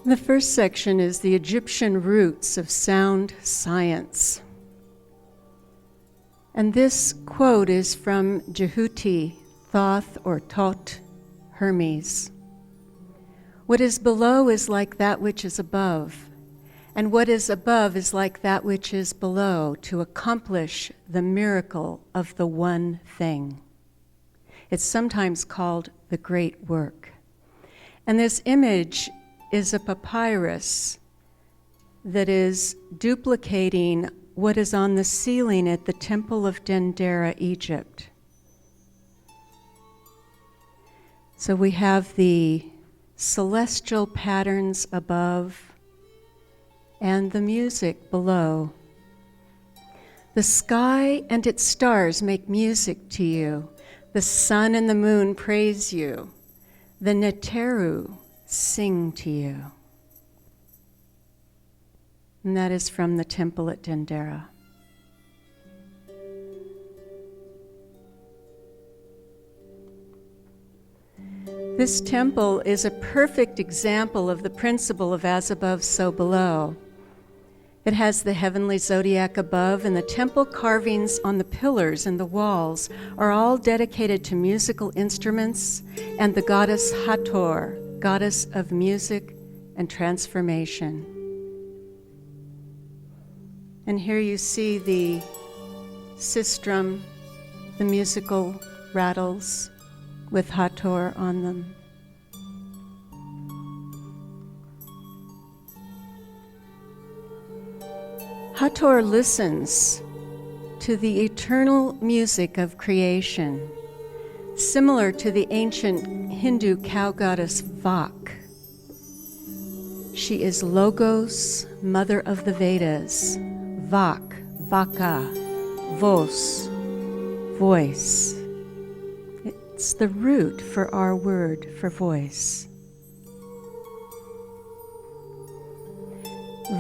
The first section is the Egyptian roots of sound science. And this quote is from Jehuti, Thoth or Tot, Hermes. What is below is like that which is above, and what is above is like that which is below, to accomplish the miracle of the one thing. It's sometimes called the great work. And this image is a papyrus that is duplicating what is on the ceiling at the Temple of Dendera, Egypt. So we have the celestial patterns above and the music below. The sky and its stars make music to you. The sun and the moon praise you. The Neteru sing to you. And that is from the temple at Dendera. This temple is a perfect example of the principle of as above, so below. It has the heavenly zodiac above, and the temple carvings on the pillars and the walls are all dedicated to musical instruments and the goddess Hathor, goddess of music and transformation. And here you see the sistrum, the musical rattles with Hathor on them. Hathor listens to the eternal music of creation, similar to the ancient Hindu cow goddess Vak. She is Logos, mother of the Vedas, Vak, Vaka, Vos, voice. It's the root for our word for voice.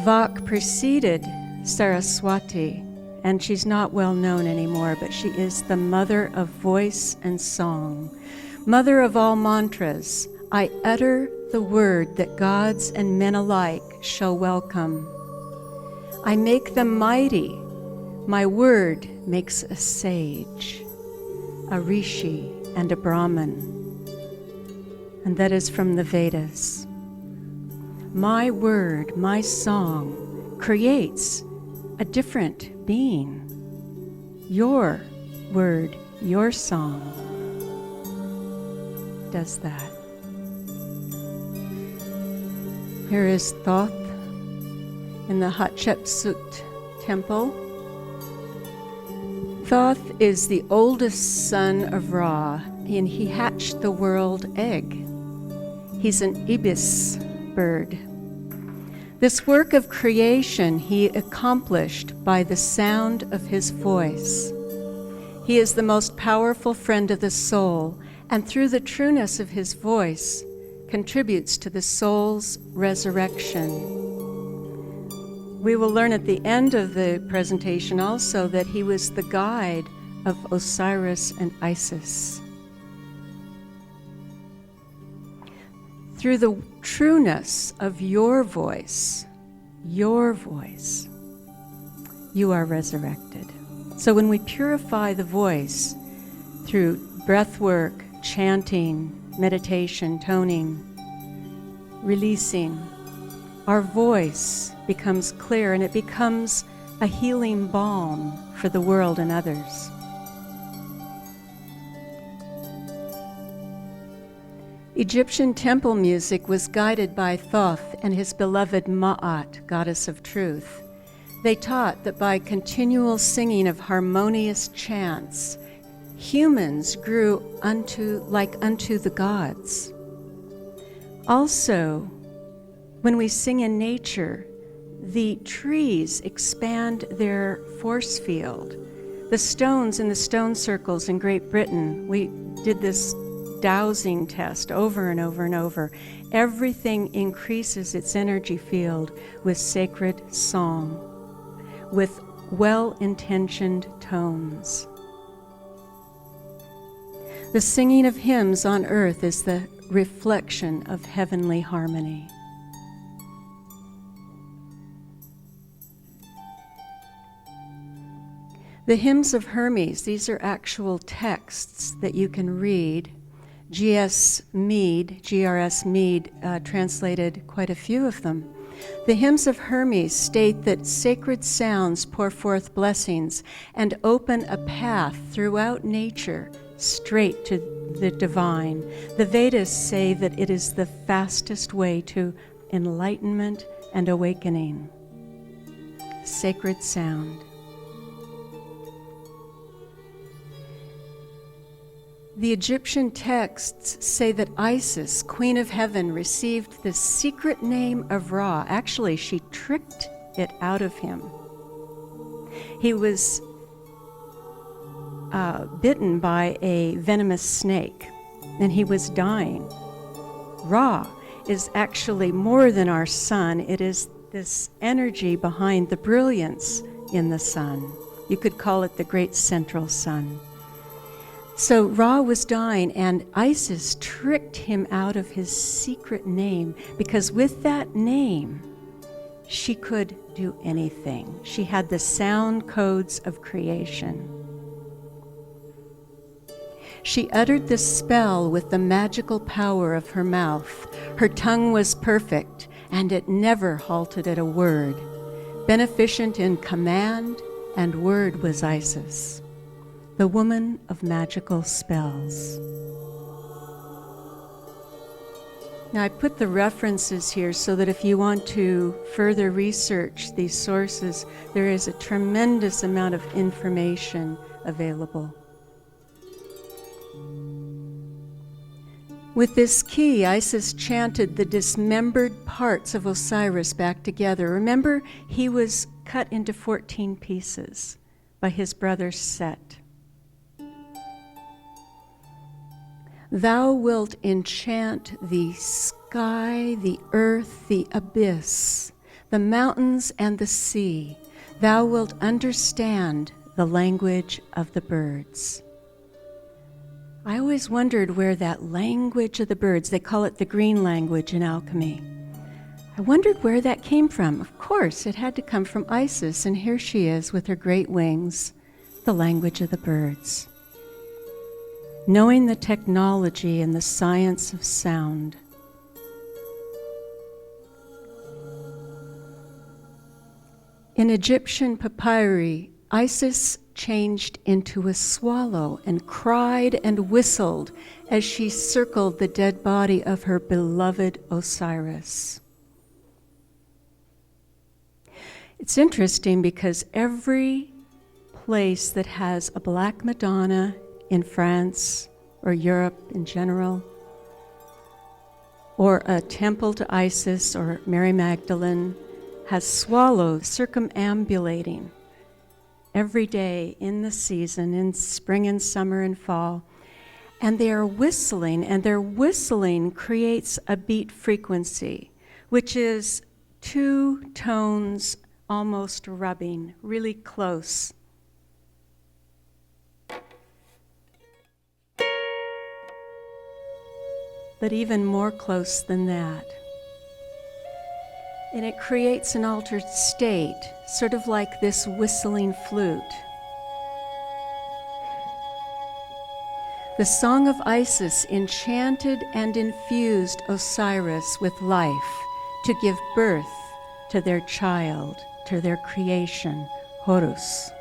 Vak preceded Saraswati, and she's not well known anymore, but she is the mother of voice and song, mother of all mantras. I utter the word that gods and men alike shall welcome. I make them mighty. My word makes a sage, a rishi, and a Brahman. And that is from the Vedas. My word, my song, creates a different being. Your word, your song does that. Here is Thoth in the Hatshepsut temple. Thoth is the oldest son of Ra, and he hatched the world egg. He's an ibis bird. This work of creation he accomplished by the sound of his voice. He is the most powerful friend of the soul, and through the trueness of his voice, contributes to the soul's resurrection. We will learn at the end of the presentation also that he was the guide of Osiris and Isis. Through the trueness of your voice, you are resurrected. So when we purify the voice through breath work, chanting, meditation, toning, releasing, our voice becomes clear, and it becomes a healing balm for the world and others. Egyptian temple music was guided by Thoth and his beloved Ma'at, goddess of truth. They taught that by continual singing of harmonious chants, humans grew like unto the gods. Also, when we sing in nature, the trees expand their force field. The stones in the stone circles in Great Britain, we did this dowsing test over and over and over. Everything increases its energy field with sacred song, with well-intentioned tones. The singing of hymns on earth is the reflection of heavenly harmony. The hymns of Hermes, these are actual texts that you can read. G.S. Mead, G.R.S. Mead, translated quite a few of them. The hymns of Hermes state that sacred sounds pour forth blessings and open a path throughout nature straight to the divine. The Vedas say that it is the fastest way to enlightenment and awakening. Sacred sound. The Egyptian texts say that Isis, Queen of Heaven, received the secret name of Ra. Actually, she tricked it out of him. He was bitten by a venomous snake, and he was dying. Ra is actually more than our sun. It is this energy behind the brilliance in the sun. You could call it the great central sun. So Ra was dying, and Isis tricked him out of his secret name, because with that name, she could do anything. She had the sound codes of creation. She uttered the spell with the magical power of her mouth. Her tongue was perfect, and it never halted at a word. Beneficent in command and word was Isis, the woman of magical spells. Now, I put the references here so that if you want to further research these sources, there is a tremendous amount of information available. With this key, Isis chanted the dismembered parts of Osiris back together. Remember, he was cut into 14 pieces by his brother Set. Thou wilt enchant the sky, the earth, the abyss, the mountains and the sea. Thou wilt understand the language of the birds. I always wondered where that language of the birds, they call it the green language in alchemy. I wondered where that came from. Of course, it had to come from Isis, and here she is with her great wings, the language of the birds. Knowing the technology and the science of sound. In Egyptian papyri, Isis changed into a swallow and cried and whistled as she circled the dead body of her beloved Osiris. It's interesting because every place that has a Black Madonna in France or Europe in general, or a temple to Isis or Mary Magdalene, has swallows circumambulating every day in the season, in spring and summer and fall. And they are whistling, and their whistling creates a beat frequency, which is 2 tones almost rubbing, really close. But even more close than that. And it creates an altered state, sort of like this whistling flute. The song of Isis enchanted and infused Osiris with life to give birth to their child, to their creation, Horus.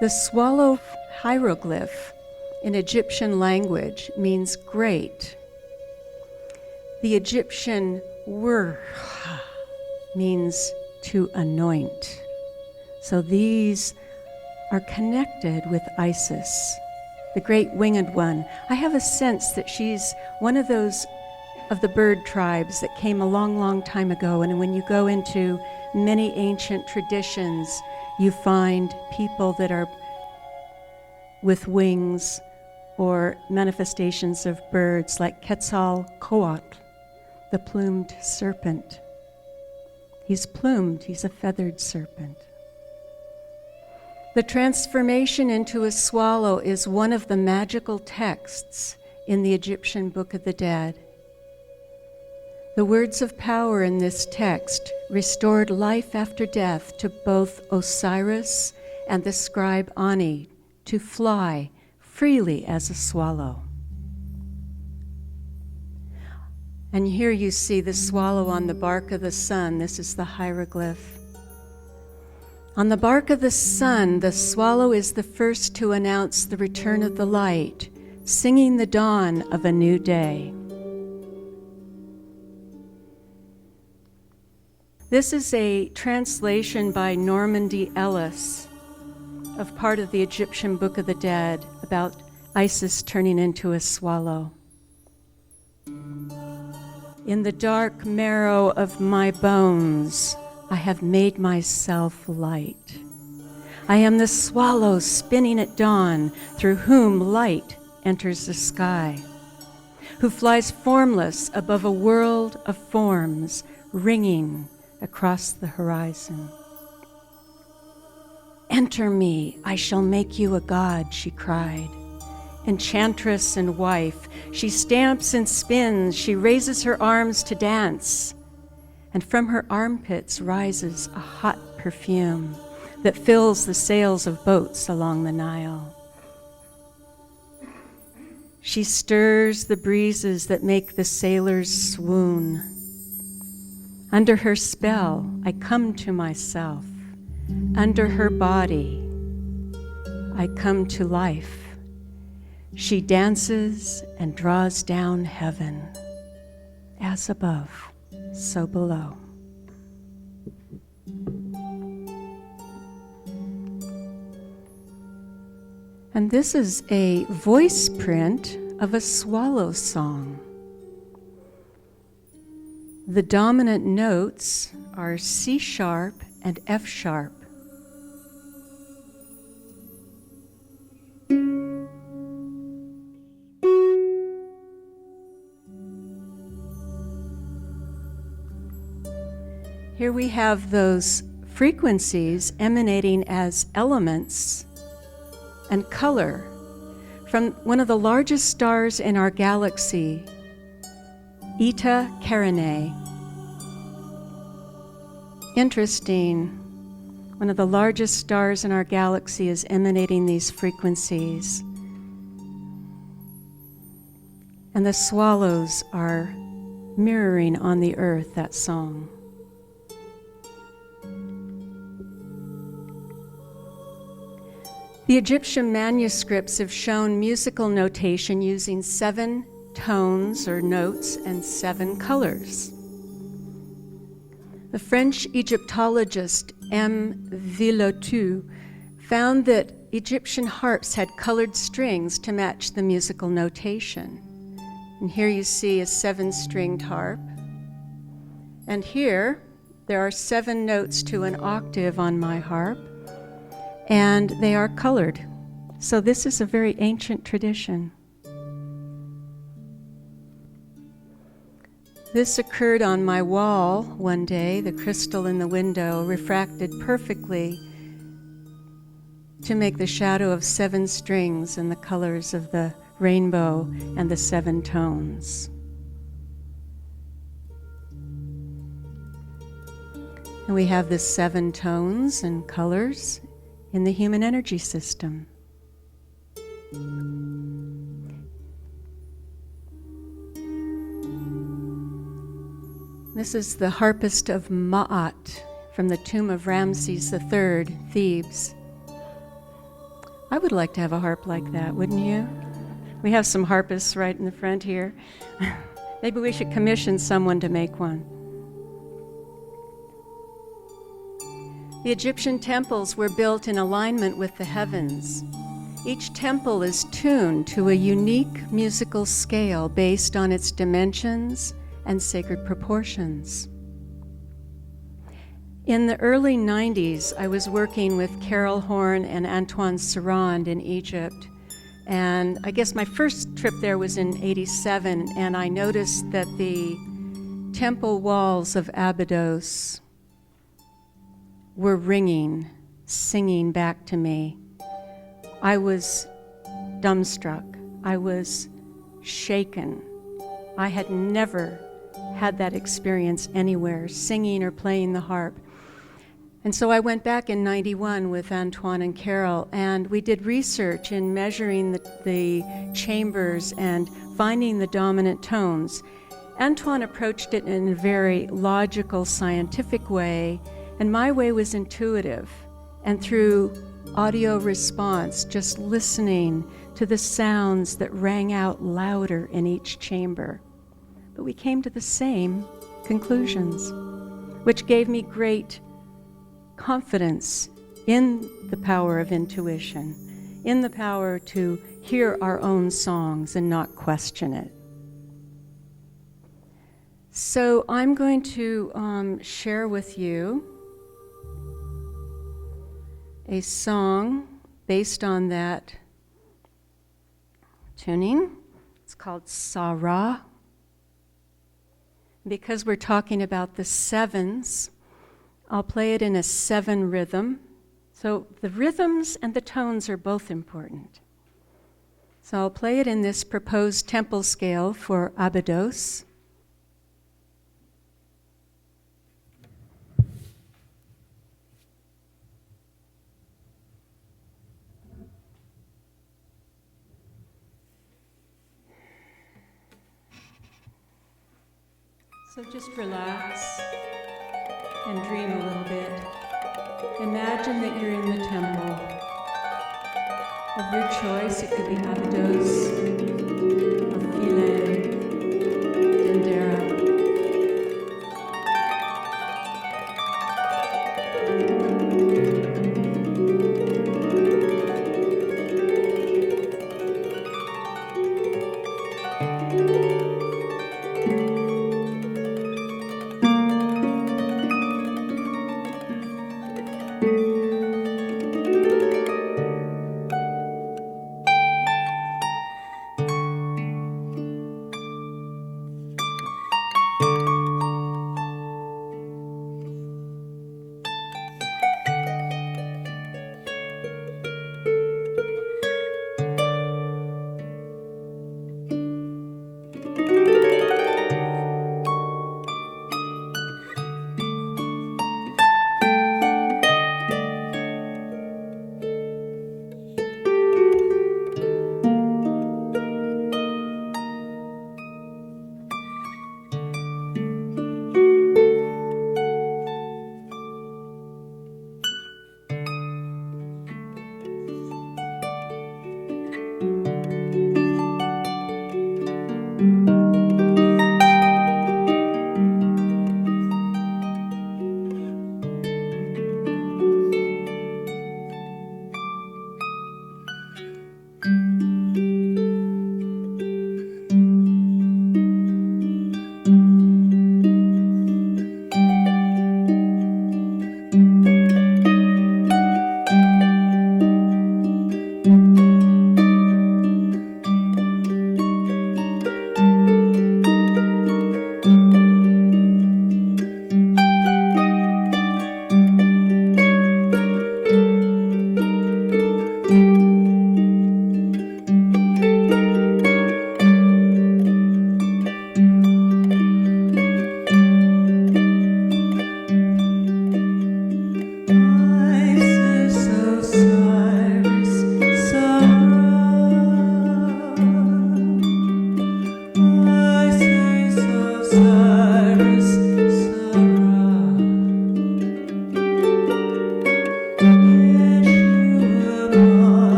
The swallow hieroglyph in Egyptian language means great. The Egyptian word means to anoint. So these are connected with Isis, the great winged one. I have a sense that she's one of those of the bird tribes that came a long, long time ago. And when you go into many ancient traditions, you find people that are with wings or manifestations of birds like Quetzalcoatl, the plumed serpent. He's plumed, he's a feathered serpent. The transformation into a swallow is one of the magical texts in the Egyptian Book of the Dead. The words of power in this text restored life after death to both Osiris and the scribe Ani to fly freely as a swallow. And here you see the swallow on the bark of the sun. This is the hieroglyph. On the bark of the sun, the swallow is the first to announce the return of the light, singing the dawn of a new day. This is a translation by Norman D. Ellis of part of the Egyptian Book of the Dead about Isis turning into a swallow. In the dark marrow of my bones, I have made myself light. I am the swallow spinning at dawn, through whom light enters the sky, who flies formless above a world of forms, ringing across the horizon. Enter me, I shall make you a god, she cried. Enchantress and wife, she stamps and spins, she raises her arms to dance, and from her armpits rises a hot perfume that fills the sails of boats along the Nile. She stirs the breezes that make the sailors swoon. Under her spell, I come to myself. Under her body, I come to life. She dances and draws down heaven. As above, so below. And this is a voice print of a swallow song. The dominant notes are C sharp and F sharp. Here we have those frequencies emanating as elements and color from one of the largest stars in our galaxy, Eta Carinae. Interesting, one of the largest stars in our galaxy is emanating these frequencies. And the swallows are mirroring on the earth that song. The Egyptian manuscripts have shown musical notation using 7 tones or notes and 7 colors. The French Egyptologist M. Villoteux found that Egyptian harps had colored strings to match the musical notation. And here you see a 7-stringed harp. And here there are 7 notes to an octave on my harp, and they are colored. So this is a very ancient tradition. This occurred on my wall one day. The crystal in the window refracted perfectly to make the shadow of 7 strings and the colors of the rainbow and the 7 tones. And we have the 7 tones and colors in the human energy system. This is the harpist of Ma'at from the tomb of Ramses III, Thebes. I would like to have a harp like that, wouldn't you? We have some harpists right in the front here. Maybe we should commission someone to make one. The Egyptian temples were built in alignment with the heavens. Each temple is tuned to a unique musical scale based on its dimensions and sacred proportions. In the early 90s, I was working with Carol Horn and Antoine Sarand in Egypt. And I guess my first trip there was in 87, and I noticed that the temple walls of Abydos were ringing singing back to me. I was dumbstruck. I was shaken. I had never had that experience anywhere, singing or playing the harp. And so I went back in 91 with Antoine and Carol, and we did research in measuring the chambers and finding the dominant tones. Antoine approached it in a very logical, scientific way, and my way was intuitive. And through audio response, just listening to the sounds that rang out louder in each chamber. But we came to the same conclusions, which gave me great confidence in the power of intuition, in the power to hear our own songs and not question it. So I'm going to share with you a song based on that tuning. It's called Sarah. Because we're talking about the sevens, I'll play it in a 7 rhythm. So the rhythms and the tones are both important. So I'll play it in this proposed tempo scale for Abydos. So just relax and dream a little bit. Imagine that you're in the temple of your choice. It could be Abydos or Philae, Dendera.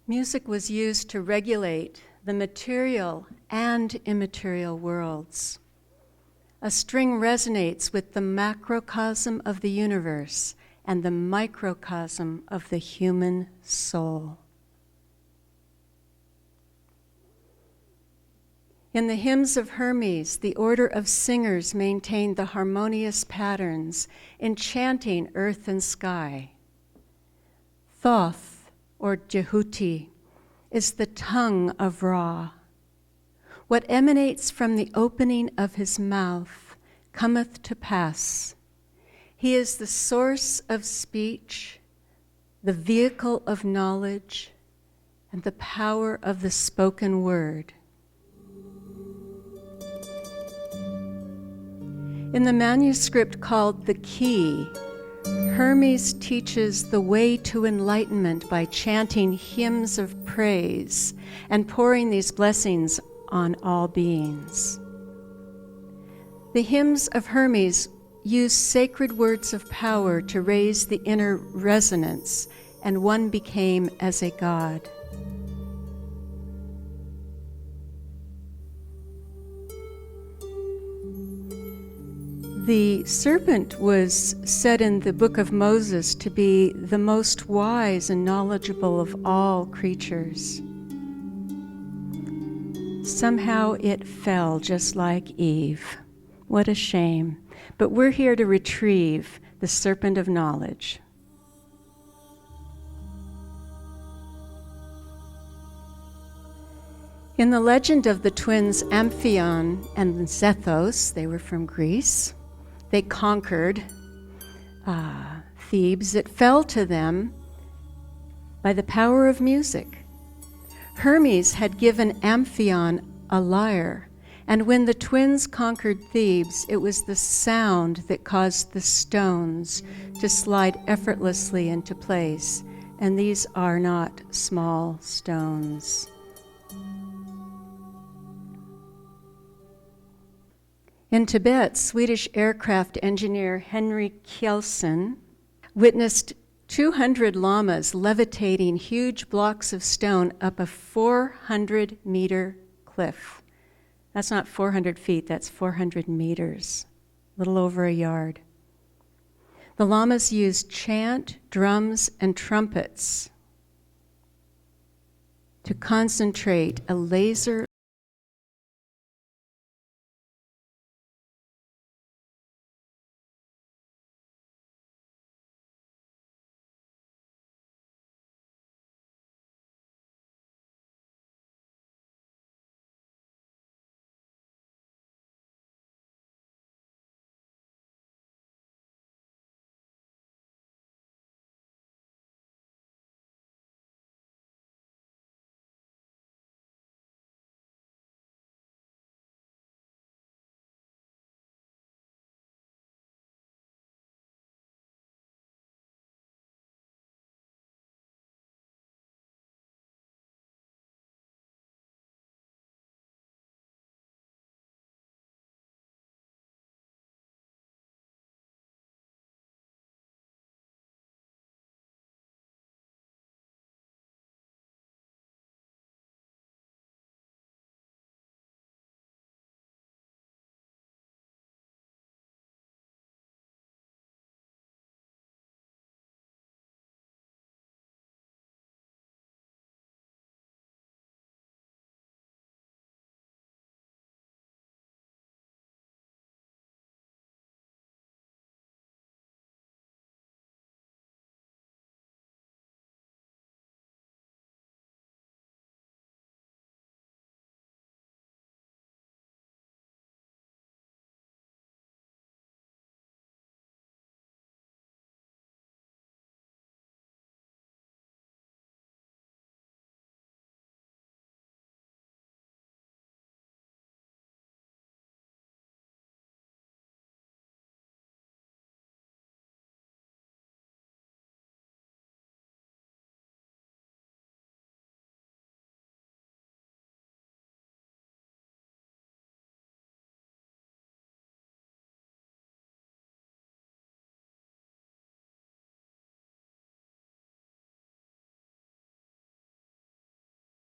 Music was used to regulate the material and immaterial worlds. A string resonates with the macrocosm of the universe and the microcosm of the human soul. In the hymns of Hermes, the order of singers maintained the harmonious patterns, enchanting earth and sky. Thoth, or Jehuti, is the tongue of Ra. What emanates from the opening of his mouth cometh to pass. He is the source of speech, the vehicle of knowledge, and the power of the spoken word. In the manuscript called The Key, Hermes teaches the way to enlightenment by chanting hymns of praise and pouring these blessings on all beings. The hymns of Hermes use sacred words of power to raise the inner resonance, and one became as a god. The serpent was said in the book of Moses to be the most wise and knowledgeable of all creatures. Somehow it fell just like Eve. What a shame. But we're here to retrieve the serpent of knowledge. In the legend of the twins Amphion and Zethos, they were from Greece, they conquered Thebes. It fell to them by the power of music. Hermes had given Amphion a lyre, and when the twins conquered Thebes, it was the sound that caused the stones to slide effortlessly into place, and these are not small stones. In Tibet, Swedish aircraft engineer Henry Kjellson witnessed 200 lamas levitating huge blocks of stone up a 400-meter cliff. That's not 400 feet, that's 400 meters, a little over a yard. The lamas used chant, drums, and trumpets to concentrate a laser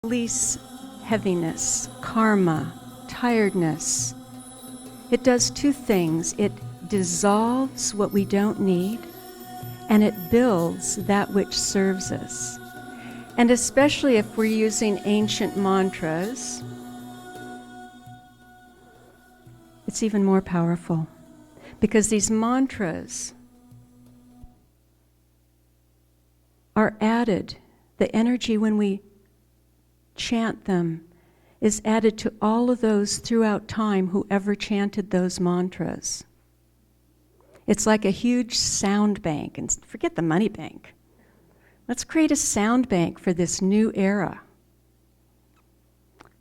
release heaviness, karma, tiredness. It does two things. It dissolves what we don't need, and it builds that which serves us. And especially if we're using ancient mantras, it's even more powerful, because these mantras are added. The energy when we chant them is added to all of those throughout time whoever chanted those mantras. It's like a huge sound bank, and forget the money bank. Let's create a sound bank for this new era.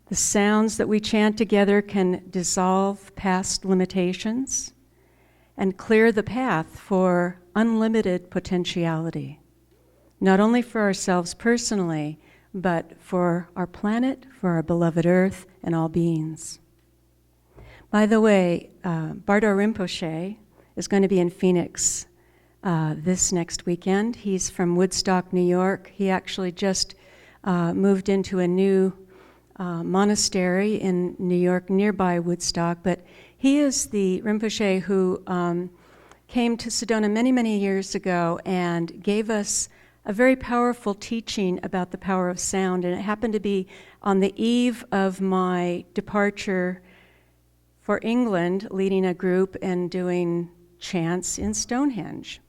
The sounds that we chant together can dissolve past limitations and clear the path for unlimited potentiality, not only for ourselves personally, but for our planet, for our beloved Earth, and all beings. By the way, Bardo Rinpoche is going to be in Phoenix this next weekend. He's from Woodstock, New York. He actually just moved into a new monastery in New York nearby Woodstock, but he is the Rinpoche who came to Sedona many, many years ago and gave us a very powerful teaching about the power of sound, and it happened to be on the eve of my departure for England, leading a group and doing chants in Stonehenge.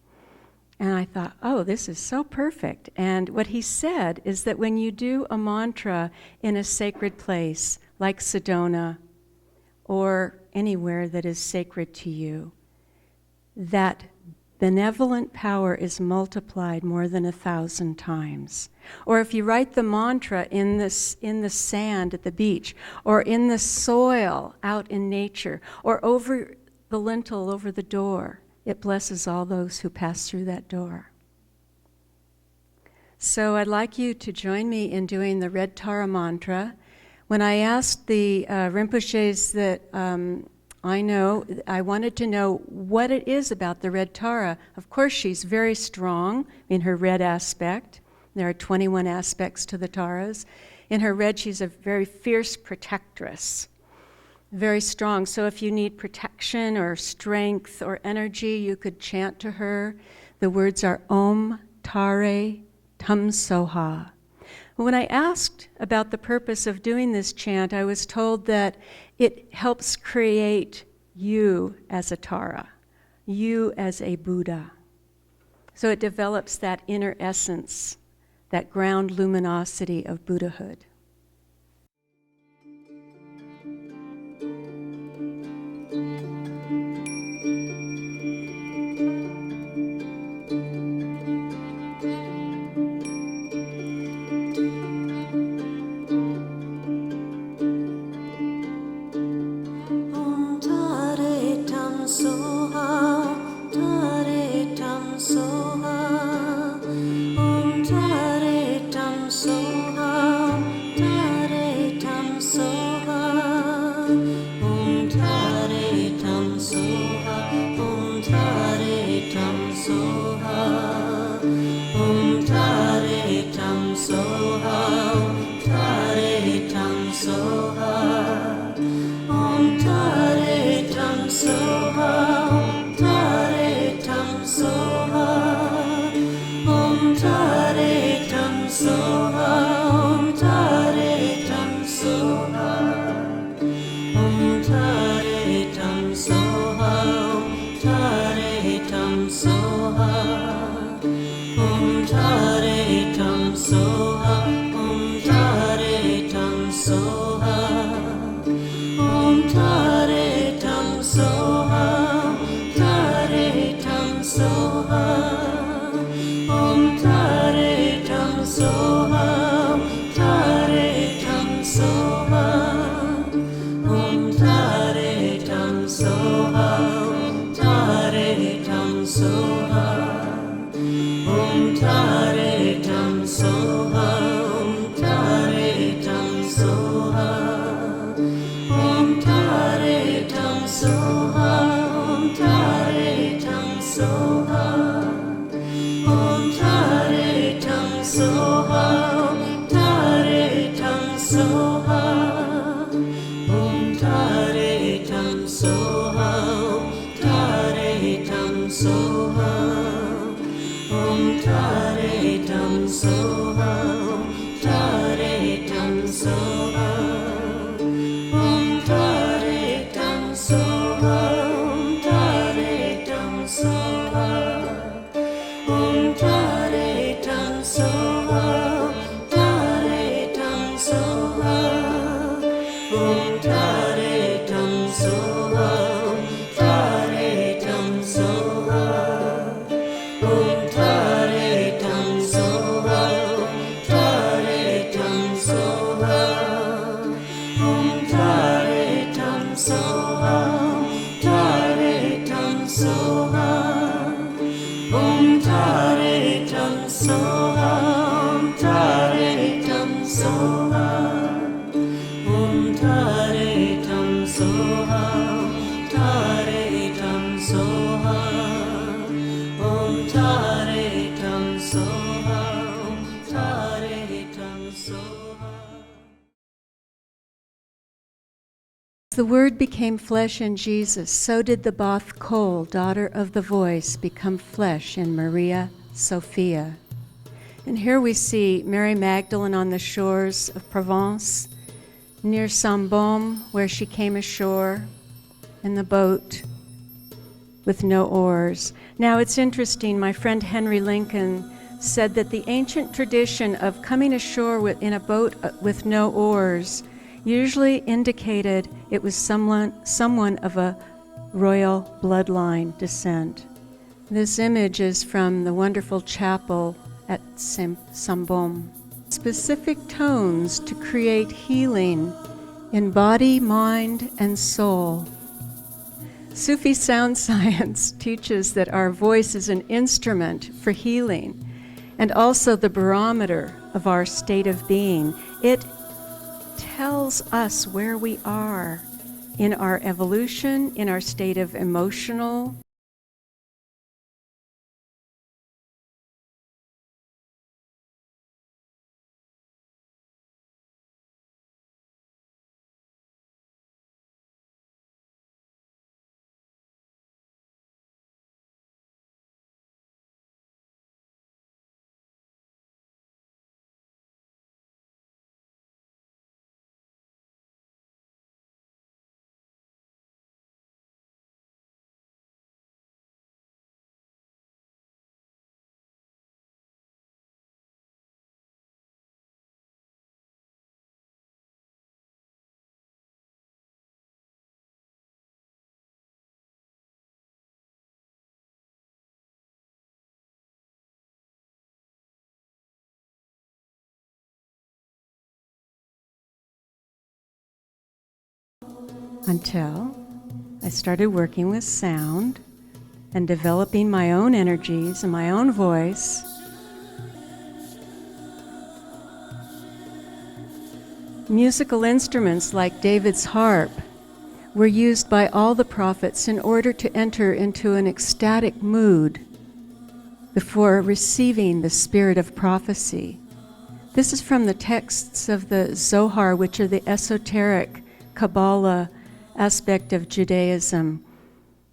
And I thought, oh, this is so perfect. And what he said is that when you do a mantra in a sacred place, like Sedona, or anywhere that is sacred to you, that benevolent power is multiplied more than 1,000 times. Or if you write the mantra in the sand at the beach, or in the soil out in nature, or over the lintel over the door, it blesses all those who pass through that door. So I'd like you to join me in doing the Red Tara mantra. When I asked the Rinpoches that I know, I wanted to know what it is about the Red Tara. Of course, she's very strong in her red aspect. There are 21 aspects to the Taras. In her red, she's a very fierce protectress, very strong. So if you need protection or strength or energy, you could chant to her. The words are Om Tare Tum Soha. When I asked about the purpose of doing this chant, I was told that it helps create you as a Tara, you as a Buddha. So it develops that inner essence, that ground luminosity of Buddhahood. Soha, Om Tare Tam Soha. Om Tare Tam Soham, Tare Tam Soham. Om Tare Tam Soham, Tare Tam Soham. Om Tare Tam Soham, Tare Tam Soham. Om Tare Tam Soham, Tare Tam Soham. Om Tare Tam Soham, Tare Tam Soham. Om Tare Tam Soham, Tare Tam Soham. Om Tare Tam Soham, Tare Tam Soham. Om Tare Tam Soham, Tare Tam Soham. Om Tare Tam Soham, Tare Tam Soham. The Word became flesh in Jesus, so did the Bath Kol, daughter of the voice, become flesh in Maria Sophia. And here we see Mary Magdalene on the shores of Provence, near Saint-Baume, where she came ashore in the boat with no oars. Now it's interesting, my friend Henry Lincoln said that the ancient tradition of coming ashore in a boat with no oars usually indicated it was someone of a royal bloodline descent. This image is from the wonderful chapel at Saint-Baume. Specific tones to create healing in body, mind, and soul. Sufi sound science teaches that our voice is an instrument for healing and also the barometer of our state of being. It tells us where we are in our evolution, in our state of emotional until I started working with sound and developing my own energies and my own voice. Musical instruments like David's harp were used by all the prophets in order to enter into an ecstatic mood before receiving the spirit of prophecy. This is from the texts of the Zohar, which are the esoteric Kabbalah aspect of Judaism.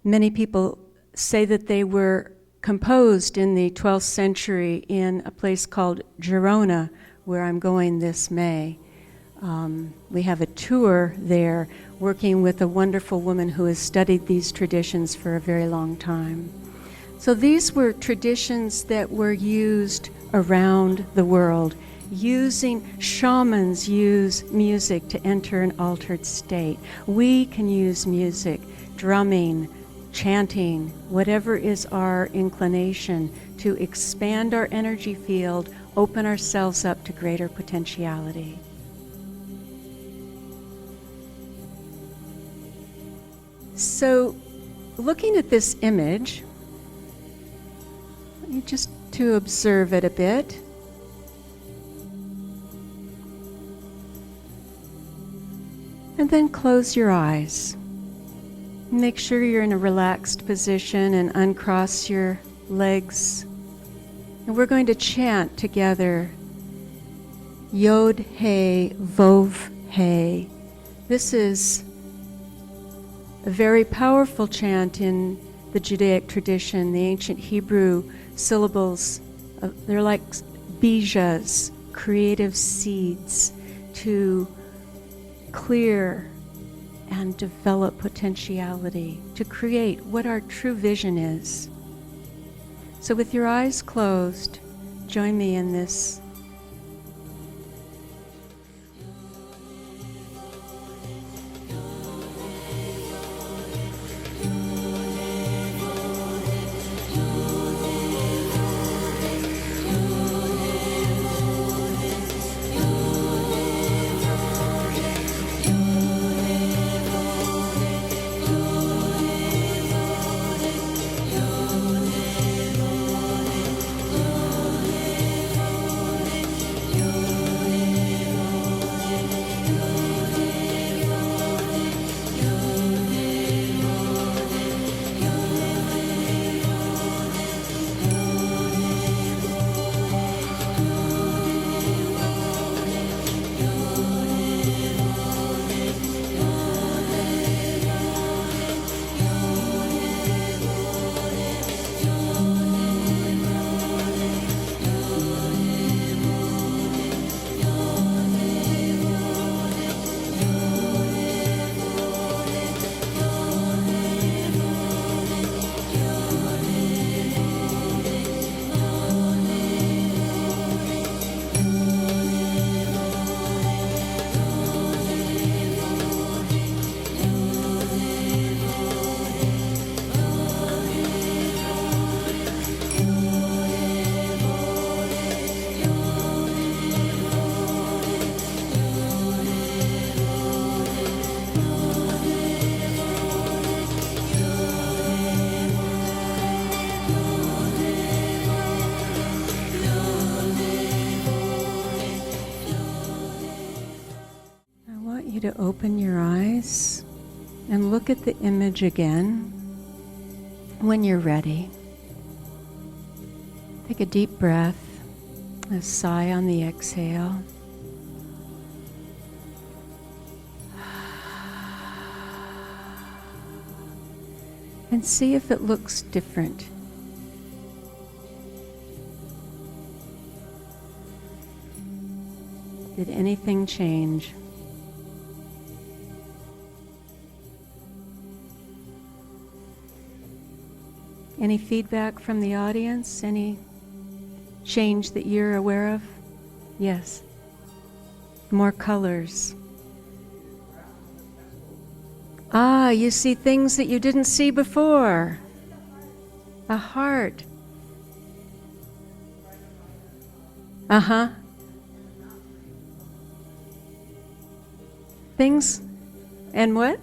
Many people say that they were composed in the 12th century in a place called Girona, where I'm going this May. We have a tour there working with a wonderful woman who has studied these traditions for a very long time. So these were traditions that were used around the world. Shamans use music to enter an altered state. We can use music, drumming, chanting, whatever is our inclination, to expand our energy field, open ourselves up to greater potentiality. So, looking at this image, just to observe it a bit. And then close your eyes. Make sure you're in a relaxed position and uncross your legs. And we're going to chant together, Yod He Vov He. This is a very powerful chant in the Judaic tradition, the ancient Hebrew syllables. They're like bijas, creative seeds to clear and develop potentiality, to create what our true vision is. So with your eyes closed, join me in this. To open your eyes and look at the image again when you're ready. Take a deep breath, a sigh on the exhale. And see if it looks different. Did anything change? Any feedback from the audience? Any change that you're aware of? Yes. More colors. Ah, you see things that you didn't see before. A heart. Uh-huh. Things. And what?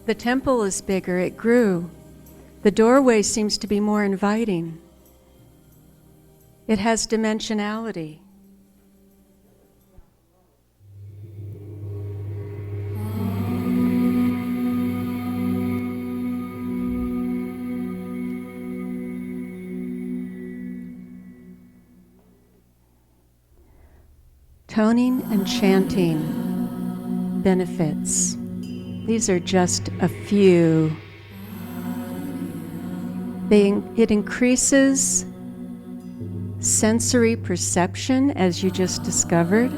The temple is bigger. It grew. The doorway seems to be more inviting. It has dimensionality. Toning and chanting benefits. These are just a few. It increases sensory perception, as you just discovered,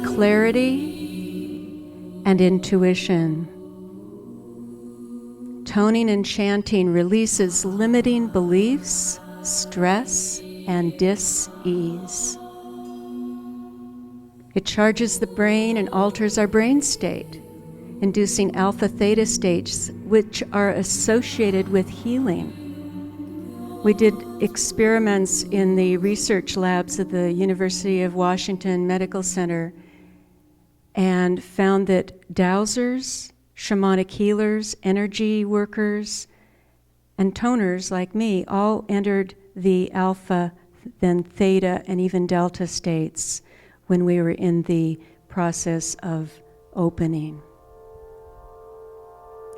clarity, and intuition. Toning and chanting releases limiting beliefs, stress, and dis-ease. It charges the brain and alters our brain state, inducing alpha-theta states, which are associated with healing. We did experiments in the research labs at the University of Washington Medical Center and found that dowsers, shamanic healers, energy workers, and toners like me all entered the alpha, then theta, and even delta states when we were in the process of opening.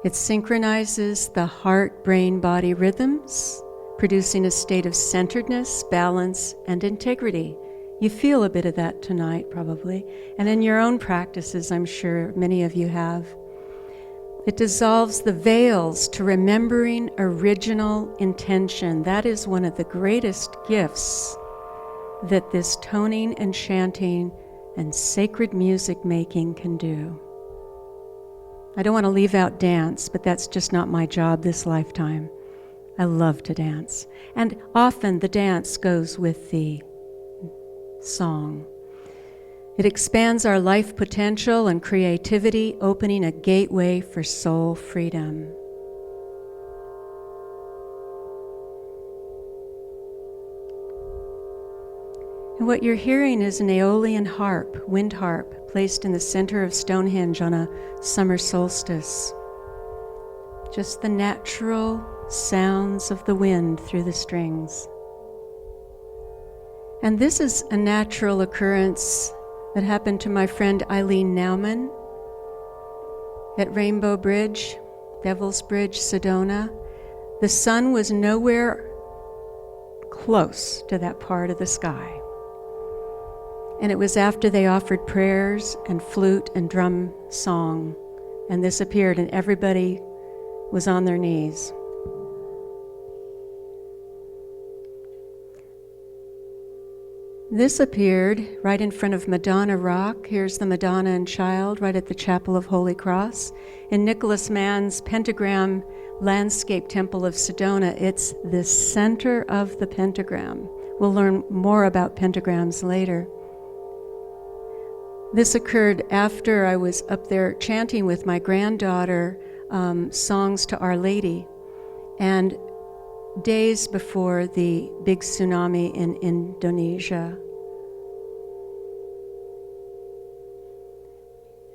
It synchronizes the heart-brain-body rhythms, producing a state of centeredness, balance, and integrity. You feel a bit of that tonight, probably. And in your own practices, I'm sure many of you have. It dissolves the veils to remembering original intention. That is one of the greatest gifts that this toning and chanting and sacred music making can do. I don't want to leave out dance, but that's just not my job this lifetime. I love to dance. And often the dance goes with the song. It expands our life potential and creativity, opening a gateway for soul freedom. And what you're hearing is an Aeolian harp, wind harp, placed in the center of Stonehenge on a summer solstice. Just the natural sounds of the wind through the strings. And this is a natural occurrence that happened to my friend Eileen Nauman at Rainbow Bridge, Devil's Bridge, Sedona. The sun was nowhere close to that part of the sky. And it was after they offered prayers and flute and drum song, and this appeared, and everybody was on their knees. This appeared right in front of Madonna Rock. Here's the Madonna and Child right at the Chapel of Holy Cross. In Nicholas Mann's Pentagram Landscape Temple of Sedona, it's the center of the pentagram. We'll learn more about pentagrams later. This occurred after I was up there chanting with my granddaughter songs to Our Lady, and days before the big tsunami in Indonesia.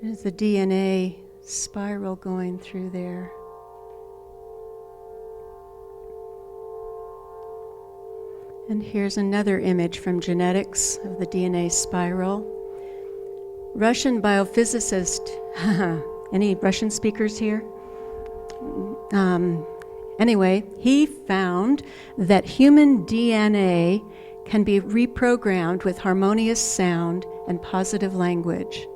There's the DNA spiral going through there. And here's another image from genetics of the DNA spiral. Russian biophysicist, any Russian speakers here? Anyway, he found that human DNA can be reprogrammed with harmonious sound and positive language.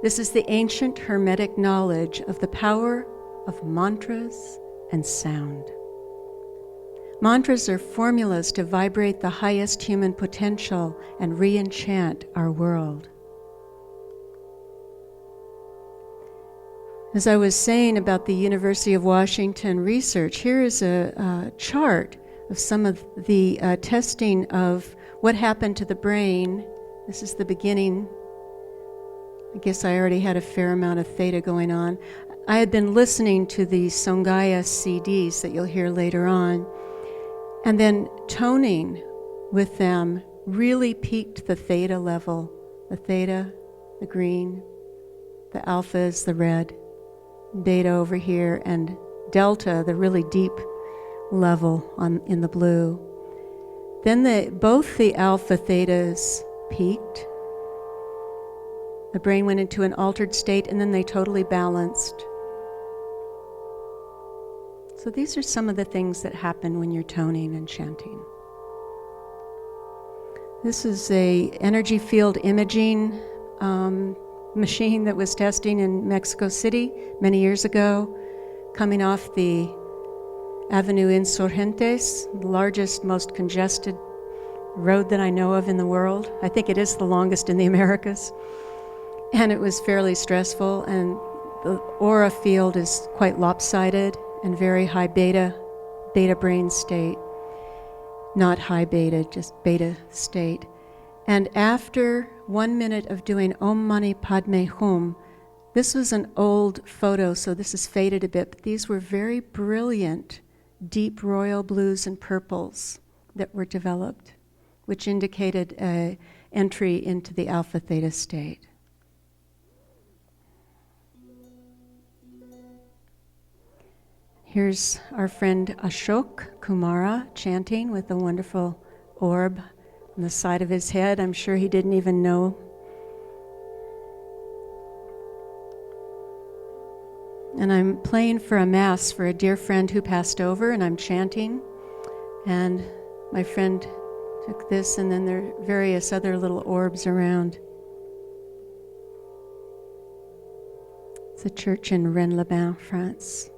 This is the ancient Hermetic knowledge of the power of mantras and sound. Mantras are formulas to vibrate the highest human potential and re-enchant our world. As I was saying about the University of Washington research, here is a chart of some of the testing of what happened to the brain. This is the beginning. I guess I already had a fair amount of theta going on. I had been listening to the Songaia CDs that you'll hear later on, and then toning with them really peaked the theta level. The theta, the green, the alpha is the red, beta over here, and delta, the really deep level in the blue. Then both the alpha thetas peaked. The brain went into an altered state, and then they totally balanced. So these are some of the things that happen when you're toning and chanting. This is a energy field imaging machine that was testing in Mexico City many years ago, coming off the Avenue Insurgentes, the largest, most congested road that I know of in the world. I think it is the longest in the Americas. And it was fairly stressful, and the aura field is quite lopsided and very high beta brain state. Not high beta, just beta state. And after 1 minute of doing Om Mani Padme Hum, this was an old photo, so this is faded a bit, but these were very brilliant, deep royal blues and purples that were developed, which indicated an entry into the alpha theta state. Here's our friend Ashok Kumara chanting with a wonderful orb on the side of his head. I'm sure he didn't even know. And I'm playing for a mass for a dear friend who passed over, and I'm chanting. And my friend took this, and then there are various other little orbs around. It's a church in Rennes-les-Bains, France.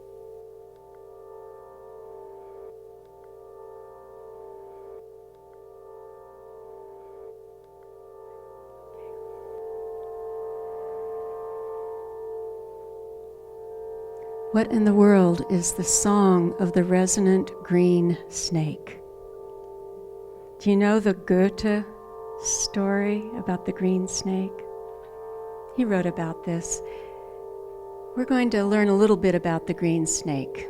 What in the world is the song of the resonant green snake? Do you know the Goethe story about the green snake? He wrote about this. We're going to learn a little bit about the green snake.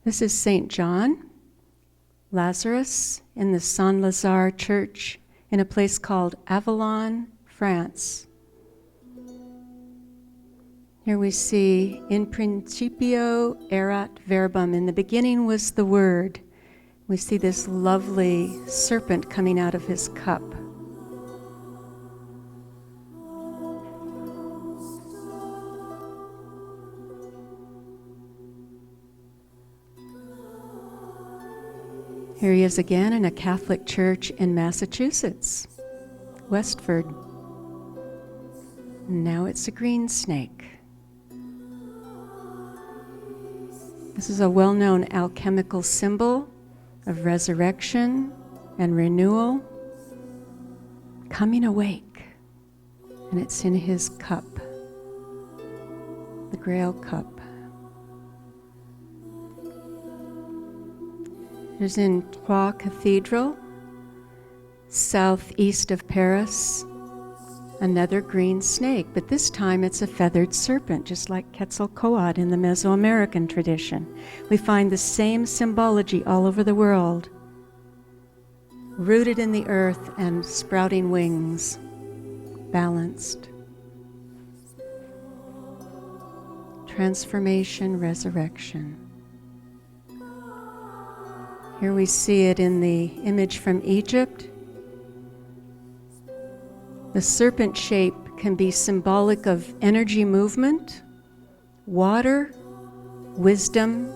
This is St. John, Lazarus, in the Saint-Lazare Church in a place called Avallon, France. Here we see, in principio erat verbum, in the beginning was the Word. We see this lovely serpent coming out of his cup. Here he is again in a Catholic church in Massachusetts, Westford. Now it's a green snake. This is a well-known alchemical symbol of resurrection and renewal, coming awake, and it's in his cup, the Grail cup. Here's in Troyes Cathedral, southeast of Paris, another green snake, but this time it's a feathered serpent, just like Quetzalcoatl in the Mesoamerican tradition. We find the same symbology all over the world, rooted in the earth and sprouting wings, balanced. Transformation, resurrection. Here we see it in the image from Egypt. The serpent shape can be symbolic of energy movement, water, wisdom,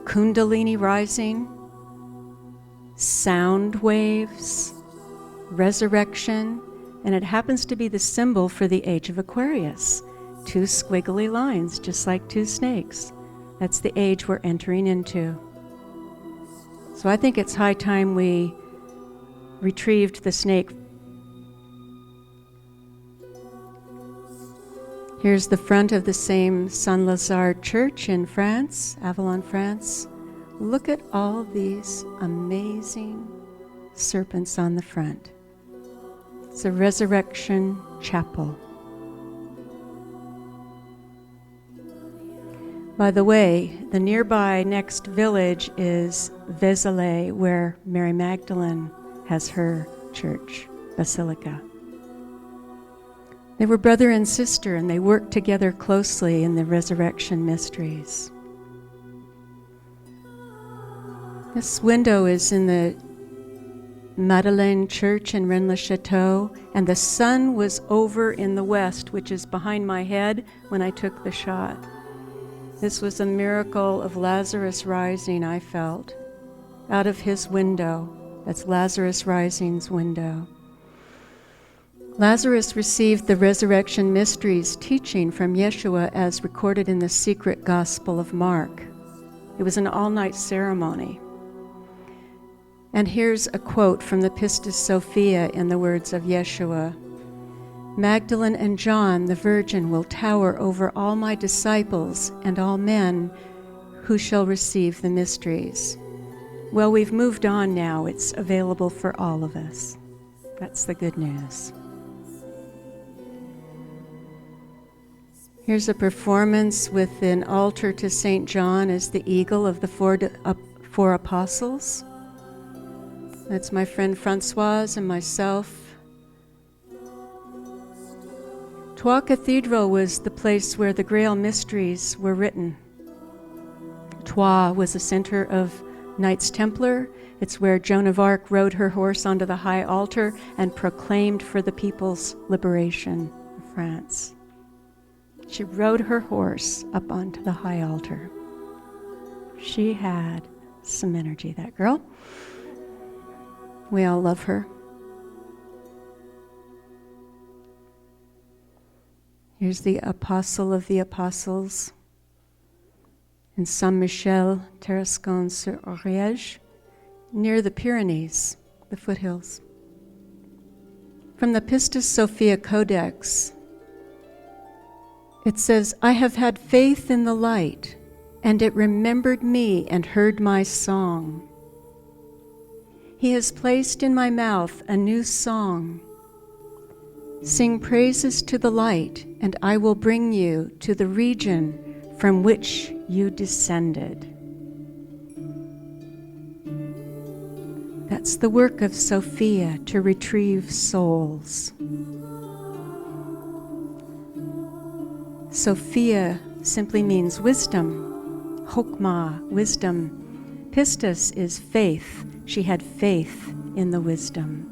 kundalini rising, sound waves, resurrection, and it happens to be the symbol for the age of Aquarius. Two squiggly lines, just like two snakes. That's the age we're entering into. So I think it's high time we retrieved the snake. Here's the front of the same Saint-Lazare church in France, Avallon, France. Look at all these amazing serpents on the front. It's a resurrection chapel. By the way, the nearby next village is Vézelay, where Mary Magdalene has her church, basilica. They were brother and sister, and they worked together closely in the resurrection mysteries. This window is in the Madeleine Church in Rennes-le-Château, and the sun was over in the west, which is behind my head when I took the shot. This was a miracle of Lazarus rising, I felt, out of his window. That's Lazarus Rising's window. Lazarus received the resurrection mysteries teaching from Yeshua as recorded in the secret Gospel of Mark. It was an all-night ceremony. And here's a quote from the Pistis Sophia in the words of Yeshua. Magdalene and John, the Virgin, will tower over all my disciples and all men who shall receive the mysteries. Well, we've moved on now. It's available for all of us. That's the good news. Here's a performance with an altar to St. John as the eagle of the four apostles. That's my friend Francoise and myself. Troyes Cathedral was the place where the Grail mysteries were written. Troyes was a center of Knights Templar. It's where Joan of Arc rode her horse onto the high altar and proclaimed for the people's liberation of France. She rode her horse up onto the high altar. She had some energy, that girl. We all love her. Here's the Apostle of the Apostles in Saint-Michel, Tarascon-sur-Ariège, near the Pyrenees, the foothills. From the Pistis Sophia Codex, it says, I have had faith in the light, and it remembered me and heard my song. He has placed in my mouth a new song. Sing praises to the light, and I will bring you to the region from which you descended. That's the work of Sophia, to retrieve souls. Sophia simply means wisdom. Chokmah, wisdom. Pistis is faith. She had faith in the wisdom.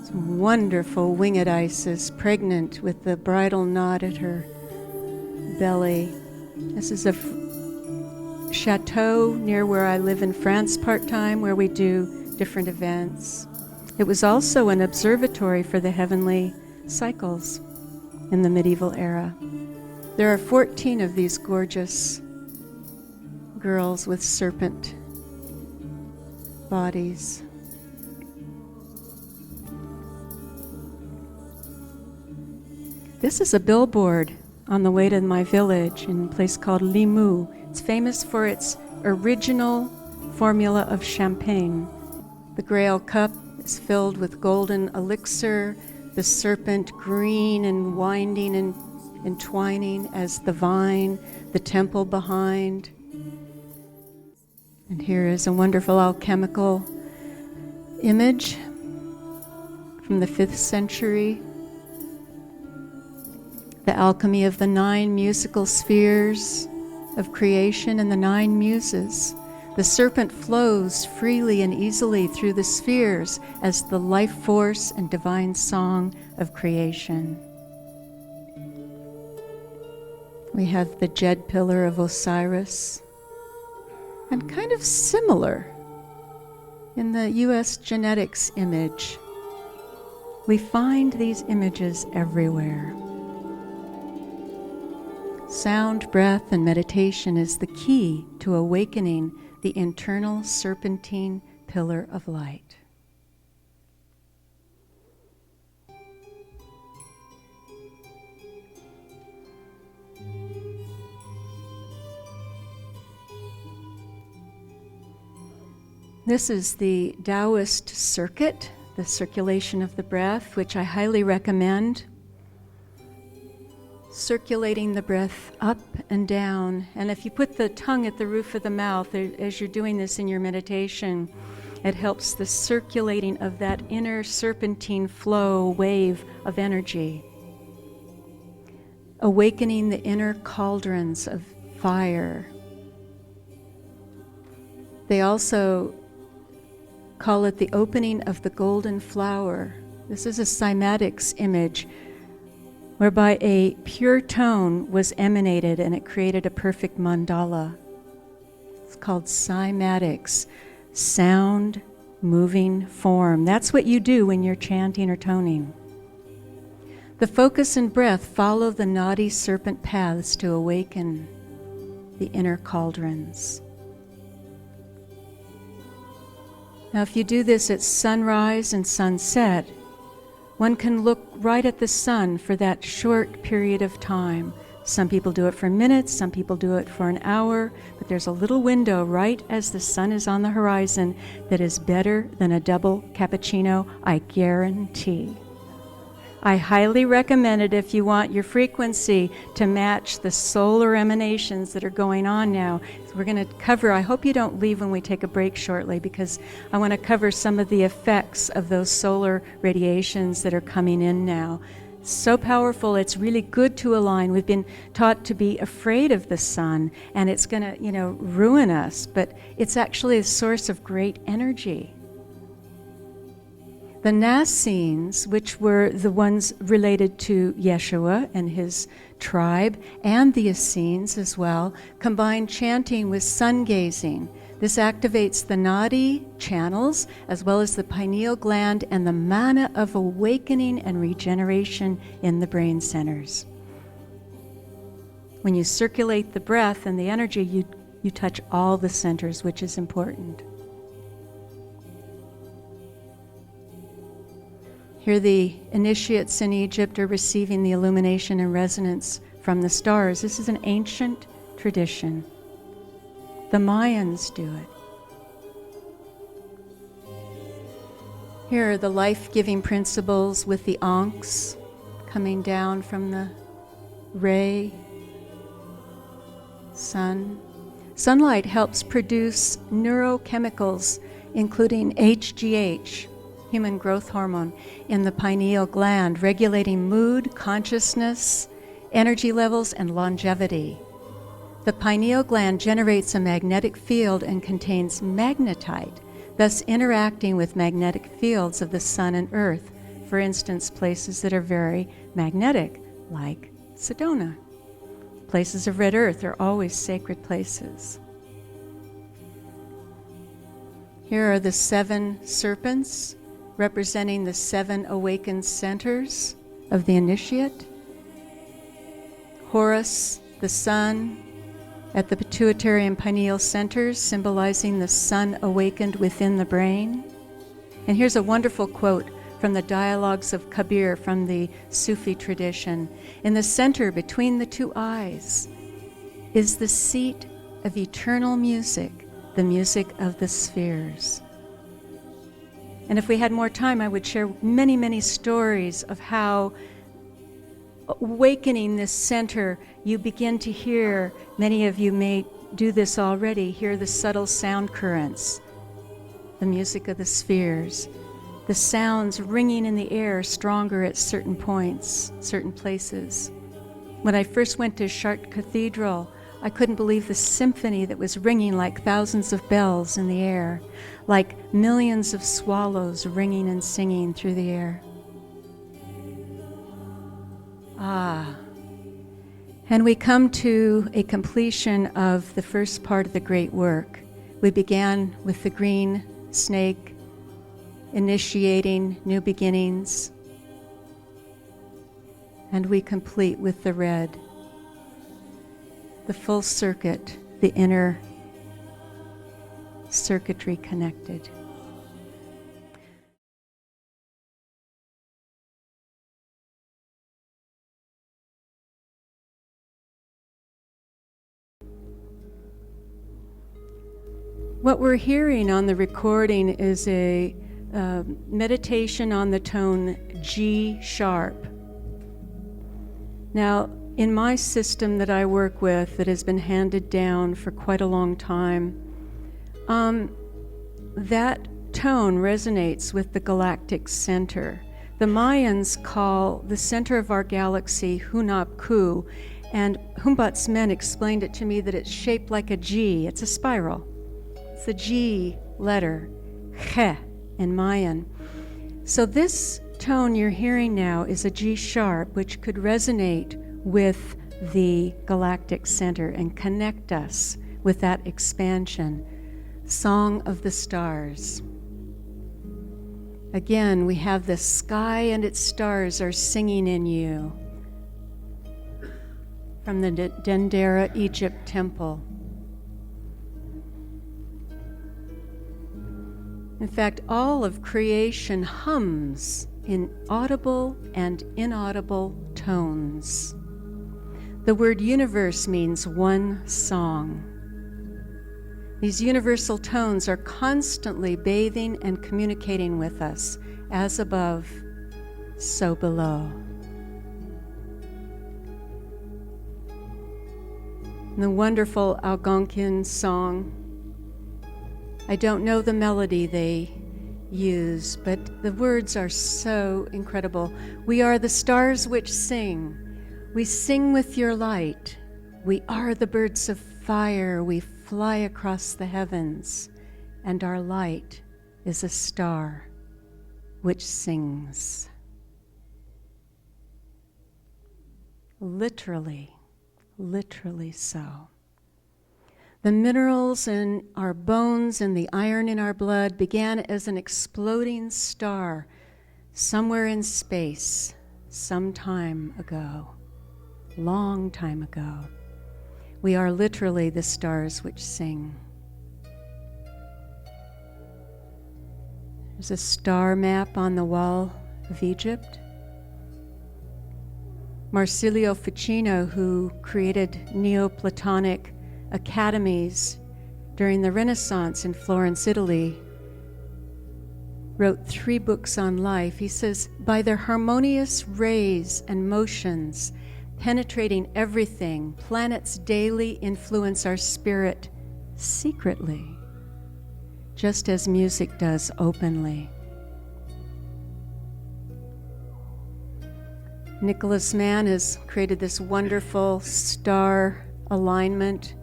Some wonderful winged Isis, pregnant with the bridal knot at her belly. This is a chateau near where I live in France part-time, where we do different events. It was also an observatory for the heavenly cycles in the medieval era. There are 14 of these gorgeous girls with serpent bodies. This is a billboard on the way to my village in a place called Limoux. It's famous for its original formula of champagne. The Grail cup is filled with golden elixir, the serpent green and winding and entwining as the vine, the temple behind. And here is a wonderful alchemical image from the 5th century. The alchemy of the 9 musical spheres of creation and the 9 muses. The serpent flows freely and easily through the spheres as the life force and divine song of creation. We have the jed pillar of Osiris, and kind of similar in the US genetics image. We find these images everywhere. Sound, breath, and meditation is the key to awakening the internal serpentine pillar of light. This is the Taoist circuit, the circulation of the breath, which I highly recommend. Circulating the breath up and down. And if you put the tongue at the roof of the mouth, as you're doing this in your meditation, it helps the circulating of that inner serpentine flow wave of energy. Awakening the inner cauldrons of fire. They also call it the opening of the golden flower. This is a cymatics image whereby a pure tone was emanated and it created a perfect mandala. It's called cymatics, sound, moving form. That's what you do when you're chanting or toning. The focus and breath follow the naughty serpent paths to awaken the inner cauldrons. Now, if you do this at sunrise and sunset, one can look right at the sun for that short period of time. Some people do it for minutes, some people do it for an hour, but there's a little window right as the sun is on the horizon that is better than a double cappuccino, I guarantee. I highly recommend it if you want your frequency to match the solar emanations that are going on now. So we're going to cover, I hope you don't leave when we take a break shortly, because I want to cover some of the effects of those solar radiations that are coming in now. So powerful, it's really good to align. We've been taught to be afraid of the sun, and it's going to, ruin us, but it's actually a source of great energy. The Nassenes, which were the ones related to Yeshua and his tribe, and the Essenes as well, combined chanting with sun gazing. This activates the nadi channels as well as the pineal gland and the mana of awakening and regeneration in the brain centers. When you circulate the breath and the energy, you touch all the centers, which is important. Here the initiates in Egypt are receiving the illumination and resonance from the stars. This is an ancient tradition. The Mayans do it. Here are the life-giving principles with the ankhs coming down from the ray, sun. Sunlight helps produce neurochemicals, including HGH, human growth hormone, in the pineal gland, regulating mood, consciousness, energy levels, and longevity. The pineal gland generates a magnetic field and contains magnetite, thus interacting with magnetic fields of the sun and earth, for instance, places that are very magnetic, like Sedona. Places of red earth are always sacred places. Here are the 7 serpents, representing the 7 awakened centers of the initiate. Horus, the sun, at the pituitary and pineal centers, symbolizing the sun awakened within the brain. And here's a wonderful quote from the Dialogues of Kabir from the Sufi tradition. In the center between the 2 eyes is the seat of eternal music, the music of the spheres. And if we had more time, I would share many, many stories of how awakening this center, you begin to hear, many of you may do this already, hear the subtle sound currents, the music of the spheres, the sounds ringing in the air stronger at certain points, certain places. When I first went to Chartres Cathedral, I couldn't believe the symphony that was ringing like thousands of bells in the air, like millions of swallows ringing and singing through the air. And we come to a completion of the first part of the great work. We began with the green snake, initiating new beginnings, and we complete with the red, the full circuit, the inner circuitry connected. What we're hearing on the recording is a meditation on the tone G sharp. Now, in my system that I work with, that has been handed down for quite a long time, that tone resonates with the galactic center. The Mayans call the center of our galaxy Hunab Ku, and Humboldt Men explained it to me that it's shaped like a G. It's a spiral. It's the G letter, Che, in Mayan. So this tone you're hearing now is a G sharp, which could resonate with the galactic center and connect us with that expansion. Song of the stars. Again, we have the sky and its stars are singing in you. From the Dendera, Egypt temple. In fact, all of creation hums in audible and inaudible tones. The word universe means one song. These universal tones are constantly bathing and communicating with us, as above, so below. And the wonderful Algonquin song, I don't know the melody they use, but the words are so incredible. We are the stars which sing. We sing with your light. We are the birds of fire. We fly across the heavens, and our light is a star which sings. Literally so. The minerals in our bones and the iron in our blood began as an exploding star somewhere in space some time ago, long time ago. We are literally the stars which sing. There's a star map on the wall of Egypt. Marsilio Ficino, who created Neoplatonic academies during the Renaissance in Florence, Italy, wrote 3 books on life. He says, by their harmonious rays and motions, penetrating everything, planets daily influence our spirit secretly, just as music does openly. Nicholas Mann has created this wonderful star alignment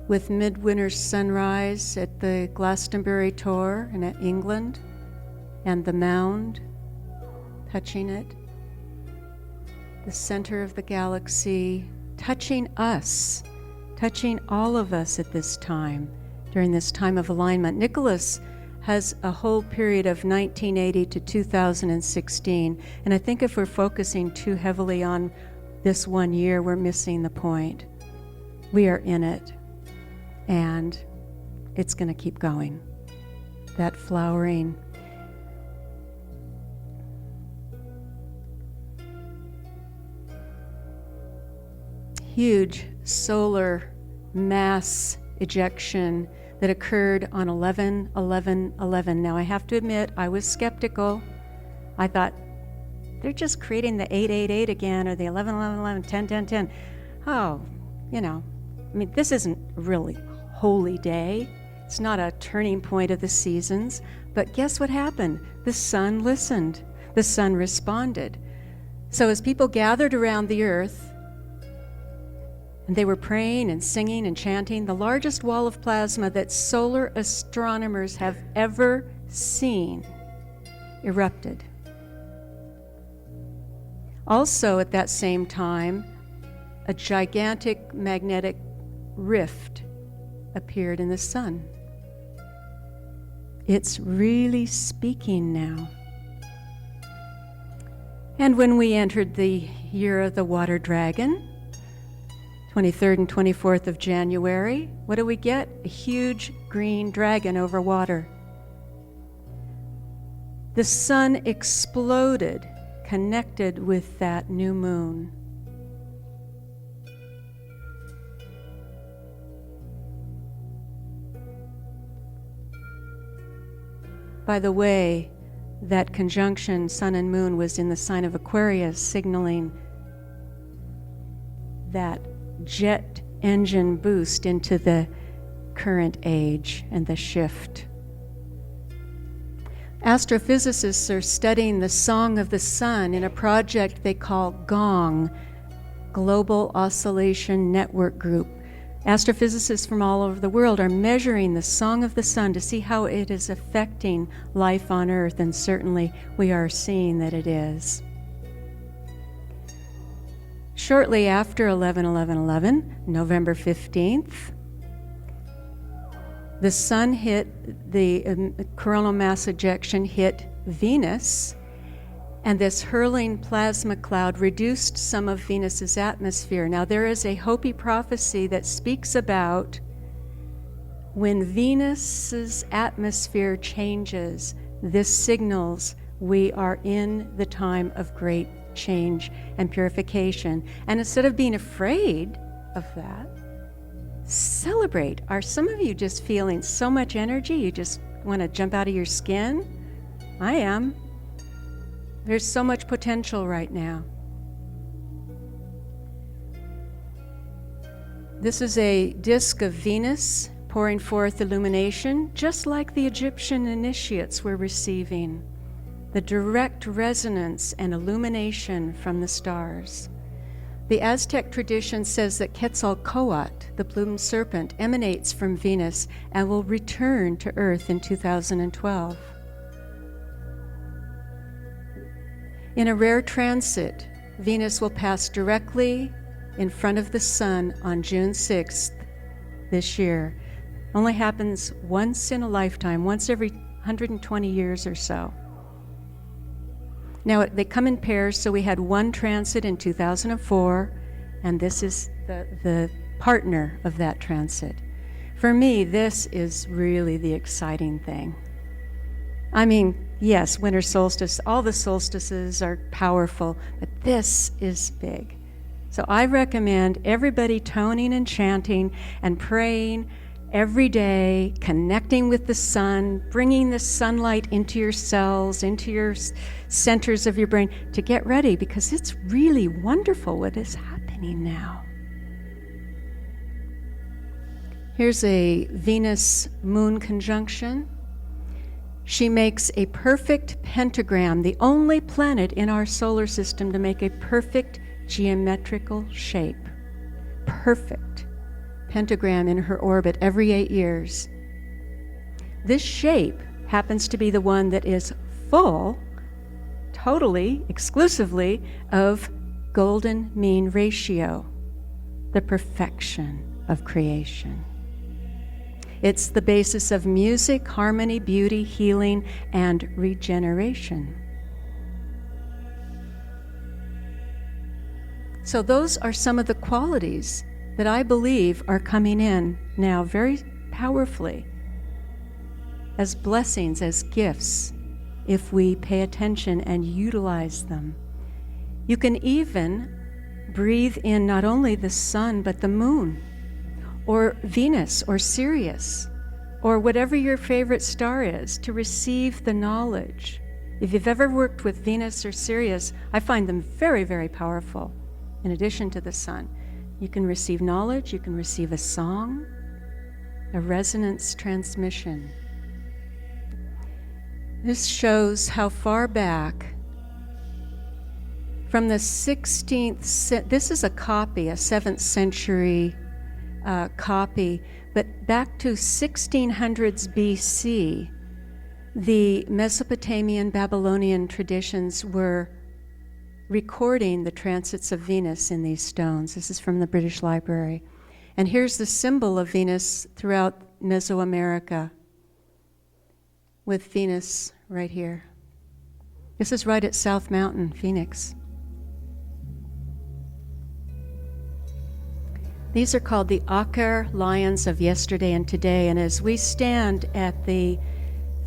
with midwinter sunrise at the Glastonbury Tor in England, and the mound touching it, the center of the galaxy, touching us, touching all of us at this time, during this time of alignment. Nicholas has a whole period of 1980 to 2016, and I think if we're focusing too heavily on this one year, we're missing the point. We are in it, and it's going to keep going. That flowering. Huge solar mass ejection that occurred on 11/11/11. Now, I have to admit, I was skeptical. I thought, they're just creating the 888 again, or the 11/11/11, 10/10/10. Oh, I mean, this isn't really holy day. It's not a turning point of the seasons. But guess what happened? The sun listened. The sun responded. So as people gathered around the earth, and they were praying and singing and chanting, the largest wall of plasma that solar astronomers have ever seen erupted. Also, at that same time, a gigantic magnetic rift appeared in the sun. It's really speaking now. And when we entered the year of the water dragon, 23rd and 24th of January, what do we get? A huge green dragon over water. The sun exploded, connected with that new moon. By the way, that conjunction, sun and moon, was in the sign of Aquarius, signaling that jet engine boost into the current age and the shift. Astrophysicists are studying the song of the sun in a project they call GONG, Global Oscillation Network Group. Astrophysicists from all over the world are measuring the song of the sun to see how it is affecting life on Earth, and certainly we are seeing that it is. Shortly after 11/11/11, November 15th, the sun hit, the coronal mass ejection hit Venus, and this hurling plasma cloud reduced some of Venus's atmosphere. Now, there is a Hopi prophecy that speaks about when Venus's atmosphere changes, this signals we are in the time of great change and purification. And instead of being afraid of that, celebrate. Are some of you just feeling so much energy you just want to jump out of your skin? I am. There's so much potential right now. This is a disk of Venus pouring forth illumination, just like the Egyptian initiates were receiving, the direct resonance and illumination from the stars. The Aztec tradition says that Quetzalcoatl, the plumed serpent, emanates from Venus and will return to Earth in 2012. In a rare transit, Venus will pass directly in front of the sun on June 6th, this year. Only happens once in a lifetime, once every 120 years or so. Now, they come in pairs, so we had one transit in 2004, and this is the partner of that transit. For me, this is really the exciting thing. I mean, yes, winter solstice, all the solstices are powerful, but this is big. So I recommend everybody toning and chanting and praying every day, connecting with the sun, bringing the sunlight into your cells, into your centers of your brain to get ready, because it's really wonderful what is happening now. Here's a Venus-Moon conjunction. She makes a perfect pentagram, the only planet in our solar system to make a perfect geometrical shape. Perfect pentagram in her orbit every 8 years. This shape happens to be the one that is full, totally, exclusively, of golden mean ratio, the perfection of creation. It's the basis of music, harmony, beauty, healing, and regeneration. So those are some of the qualities that I believe are coming in now very powerfully as blessings, as gifts, if we pay attention and utilize them. You can even breathe in not only the sun, but the moon, or Venus, or Sirius, or whatever your favorite star is, to receive the knowledge. If you've ever worked with Venus or Sirius, I find them very, very powerful, in addition to the sun. You can receive knowledge, you can receive a song, a resonance transmission. This shows how far back from the 16th, this is a copy, a 7th century copy, but back to 1600s BC, the Mesopotamian Babylonian traditions were recording the transits of Venus in these stones. This is from the British Library. And here's the symbol of Venus throughout Mesoamerica, with Venus right here. This is right at South Mountain, Phoenix. These are called the Akar lions of yesterday and today, and as we stand at the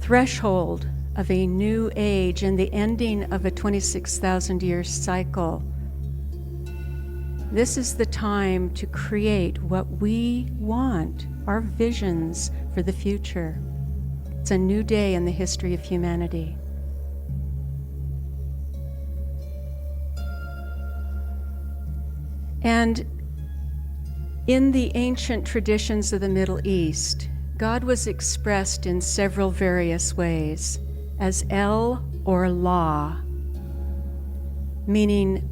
threshold of a new age and the ending of a 26,000-year cycle, this is the time to create what we want, our visions for the future. It's a new day in the history of humanity. And in the ancient traditions of the Middle East, God was expressed in several various ways as El or La, meaning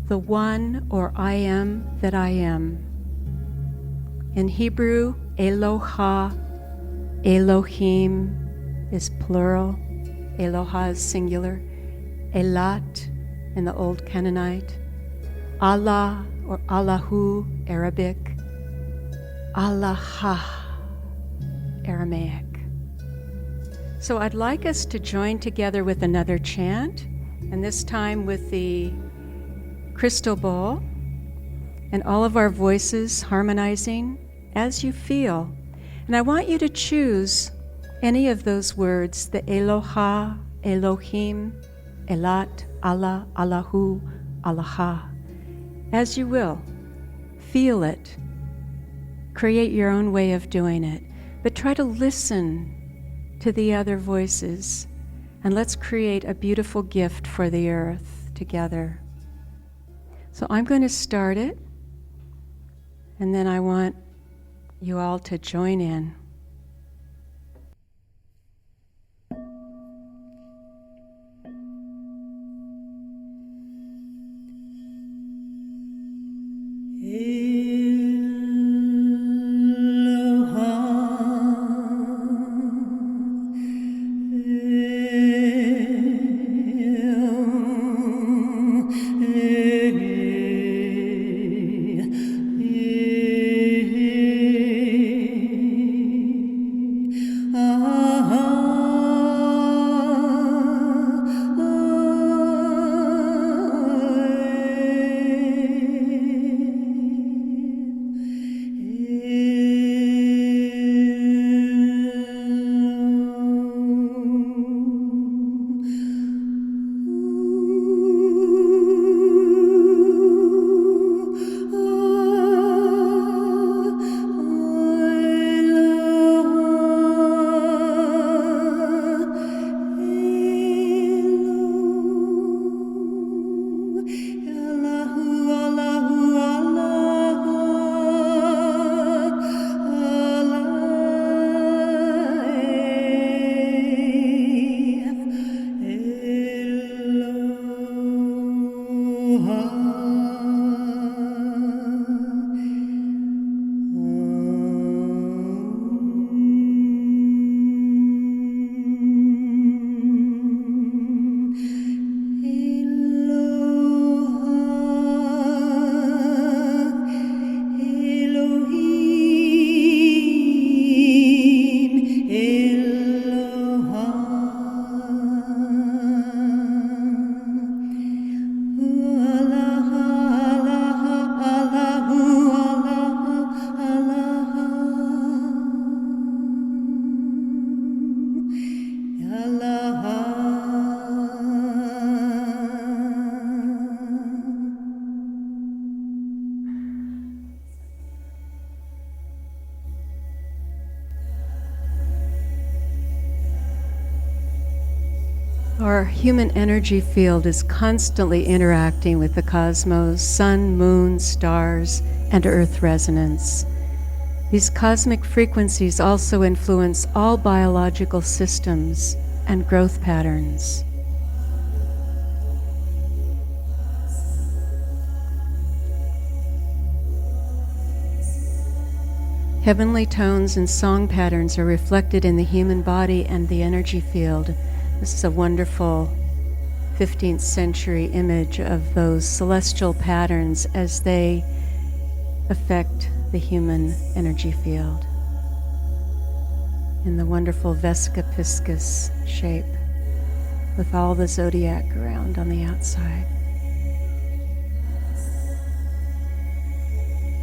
the one or I am that I am. In Hebrew, Eloha, Elohim is plural, Eloha is singular, Elat in the Old Canaanite, Allah or Allahu, Arabic, Allah, Aramaic. So I'd like us to join together with another chant, and this time with the crystal ball, and all of our voices harmonizing as you feel. And I want you to choose any of those words, the Eloha, Elohim, Elat, Allah, Allahu, Allaha, as you will. Feel it. Create your own way of doing it. But try to listen to the other voices, and let's create a beautiful gift for the earth together. So I'm going to start it, and then I want you all to join in. Our human energy field is constantly interacting with the cosmos, sun, moon, stars, and earth resonance. These cosmic frequencies also influence all biological systems and growth patterns. Heavenly tones and song patterns are reflected in the human body and the energy field. This is a wonderful 15th century image of those celestial patterns as they affect the human energy field in the wonderful Vesca Piscis shape with all the zodiac around on the outside.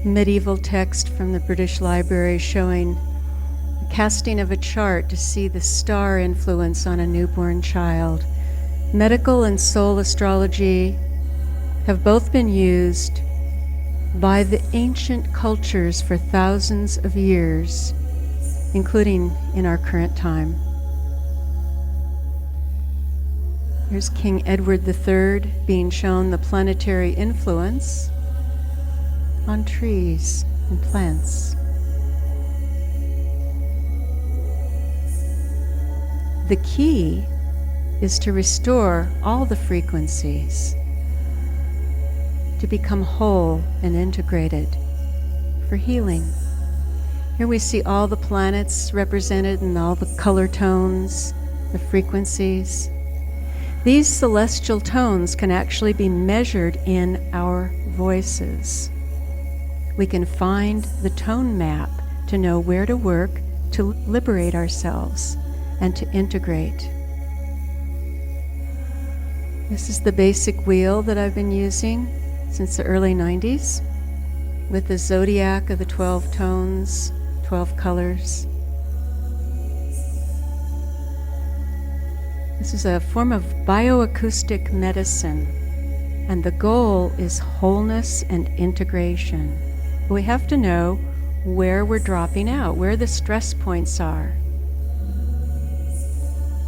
Medieval text from the British Library showing the casting of a chart to see the star influence on a newborn child. Medical and soul astrology have both been used by the ancient cultures for thousands of years, including in our current time. Here's King Edward III being shown the planetary influence on trees and plants. The key is to restore all the frequencies, to become whole and integrated for healing. Here we see all the planets represented and all the color tones, the frequencies. These celestial tones can actually be measured in our voices. We can find the tone map to know where to work to liberate ourselves and to integrate. This is the basic wheel that I've been using since the early 90s with the zodiac of the 12 tones, 12 colors. This is a form of bioacoustic medicine, and the goal is wholeness and integration. We have to know where we're dropping out, where the stress points are.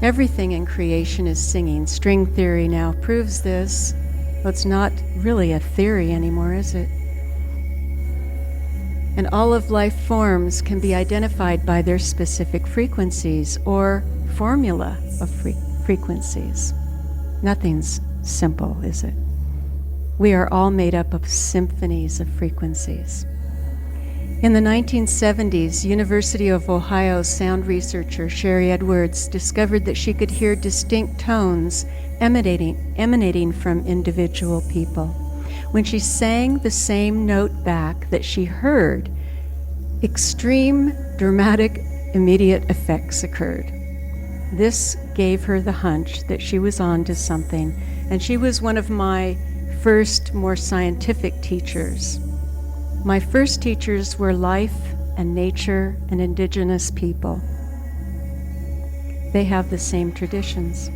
Everything in creation is singing. String theory now proves this. Well, it's not really a theory anymore, is it? And all of life forms can be identified by their specific frequencies or formula of frequencies. Nothing's simple, is it? We are all made up of symphonies of frequencies. In the 1970s, University of Ohio sound researcher Sherry Edwards discovered that she could hear distinct tones emanating from individual people. When she sang the same note back that she heard, extreme, dramatic, immediate effects occurred. This gave her the hunch that she was on to something, and she was one of my first, more scientific teachers. My first teachers were life and nature and indigenous people. They have the same traditions.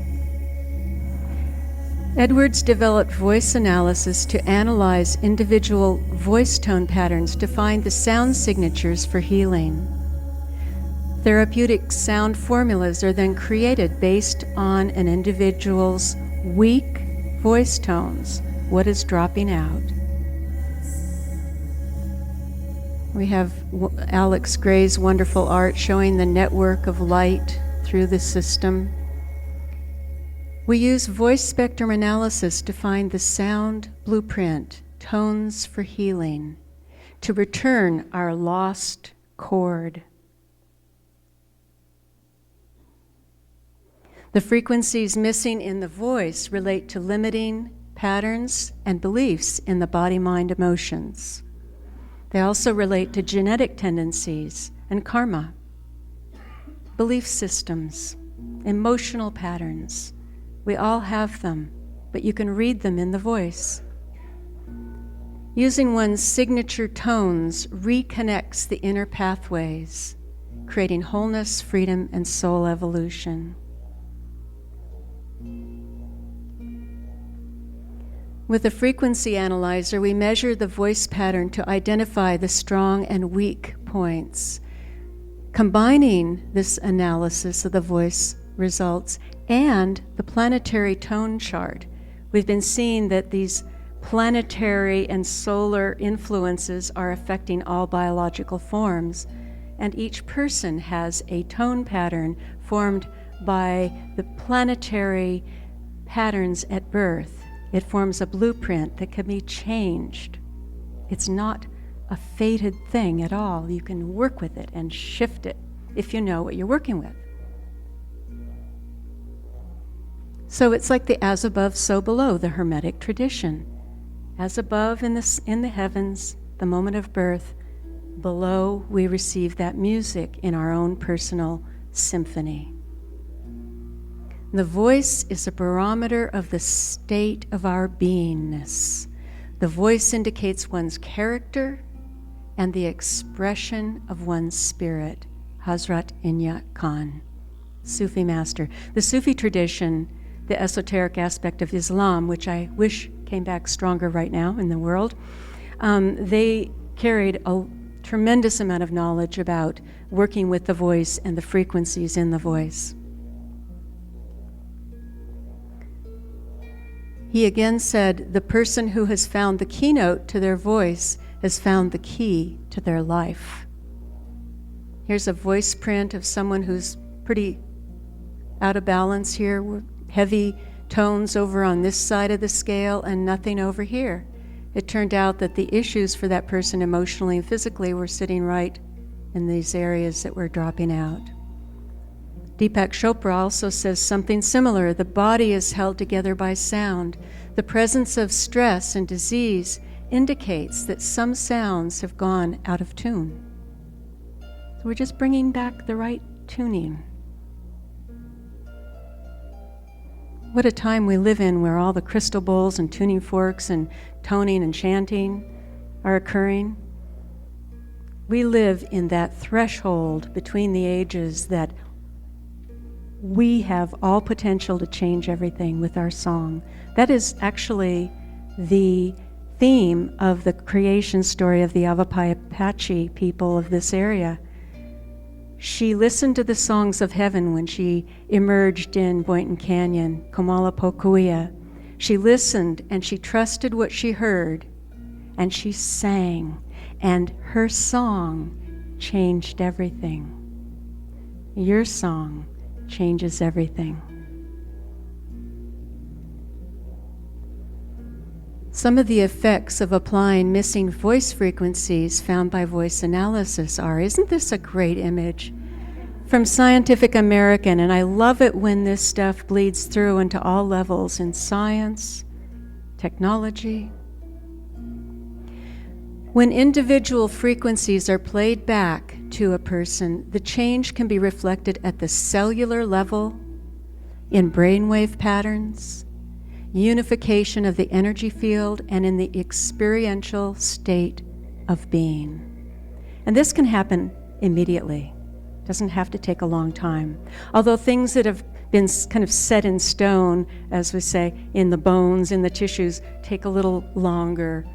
Edwards developed voice analysis to analyze individual voice tone patterns to find the sound signatures for healing. Therapeutic sound formulas are then created based on an individual's weak voice tones, what is dropping out. We have Alex Gray's wonderful art showing the network of light through the system. We use voice spectrum analysis to find the sound blueprint, tones for healing, to return our lost chord. The frequencies missing in the voice relate to limiting patterns and beliefs in the body-mind emotions. They also relate to genetic tendencies and karma, belief systems, emotional patterns. We all have them, but you can read them in the voice. Using one's signature tones reconnects the inner pathways, creating wholeness, freedom, and soul evolution. With a frequency analyzer, we measure the voice pattern to identify the strong and weak points. Combining this analysis of the voice results and the planetary tone chart. We've been seeing that these planetary and solar influences are affecting all biological forms, and each person has a tone pattern formed by the planetary patterns at birth. It forms a blueprint that can be changed. It's not a fated thing at all. You can work with it and shift it if you know what you're working with. So it's like the as above, so below, the Hermetic tradition. As above in the heavens, the moment of birth, below we receive that music in our own personal symphony. The voice is a barometer of the state of our beingness. The voice indicates one's character and the expression of one's spirit. Hazrat Inyat Khan, Sufi master. The Sufi tradition, the esoteric aspect of Islam, which I wish came back stronger right now in the world, they carried a tremendous amount of knowledge about working with the voice and the frequencies in the voice. He again said, the person who has found the keynote to their voice has found the key to their life. Here's a voice print of someone who's pretty out of balance here. Heavy tones over on this side of the scale and nothing over here. It turned out that the issues for that person emotionally and physically were sitting right in these areas that were dropping out. Deepak Chopra also says something similar. The body is held together by sound. The presence of stress and disease indicates that some sounds have gone out of tune. So we're just bringing back the right tuning. What a time we live in where all the crystal bowls and tuning forks and toning and chanting are occurring. We live in that threshold between the ages that we have all potential to change everything with our song. That is actually the theme of the creation story of the Avapai Apache people of this area. She listened to the songs of heaven when she emerged in Boynton Canyon, Komalapokuia. She listened and she trusted what she heard, and she sang, and her song changed everything. Your song changes everything. Some of the effects of applying missing voice frequencies found by voice analysis are, isn't this a great image? From Scientific American, and I love it when this stuff bleeds through into all levels in science, technology. When individual frequencies are played back to a person, the change can be reflected at the cellular level, in brainwave patterns, unification of the energy field, and in the experiential state of being. And this can happen immediately. It doesn't have to take a long time. Although things that have been kind of set in stone, as we say, in the bones, in the tissues, take a little longer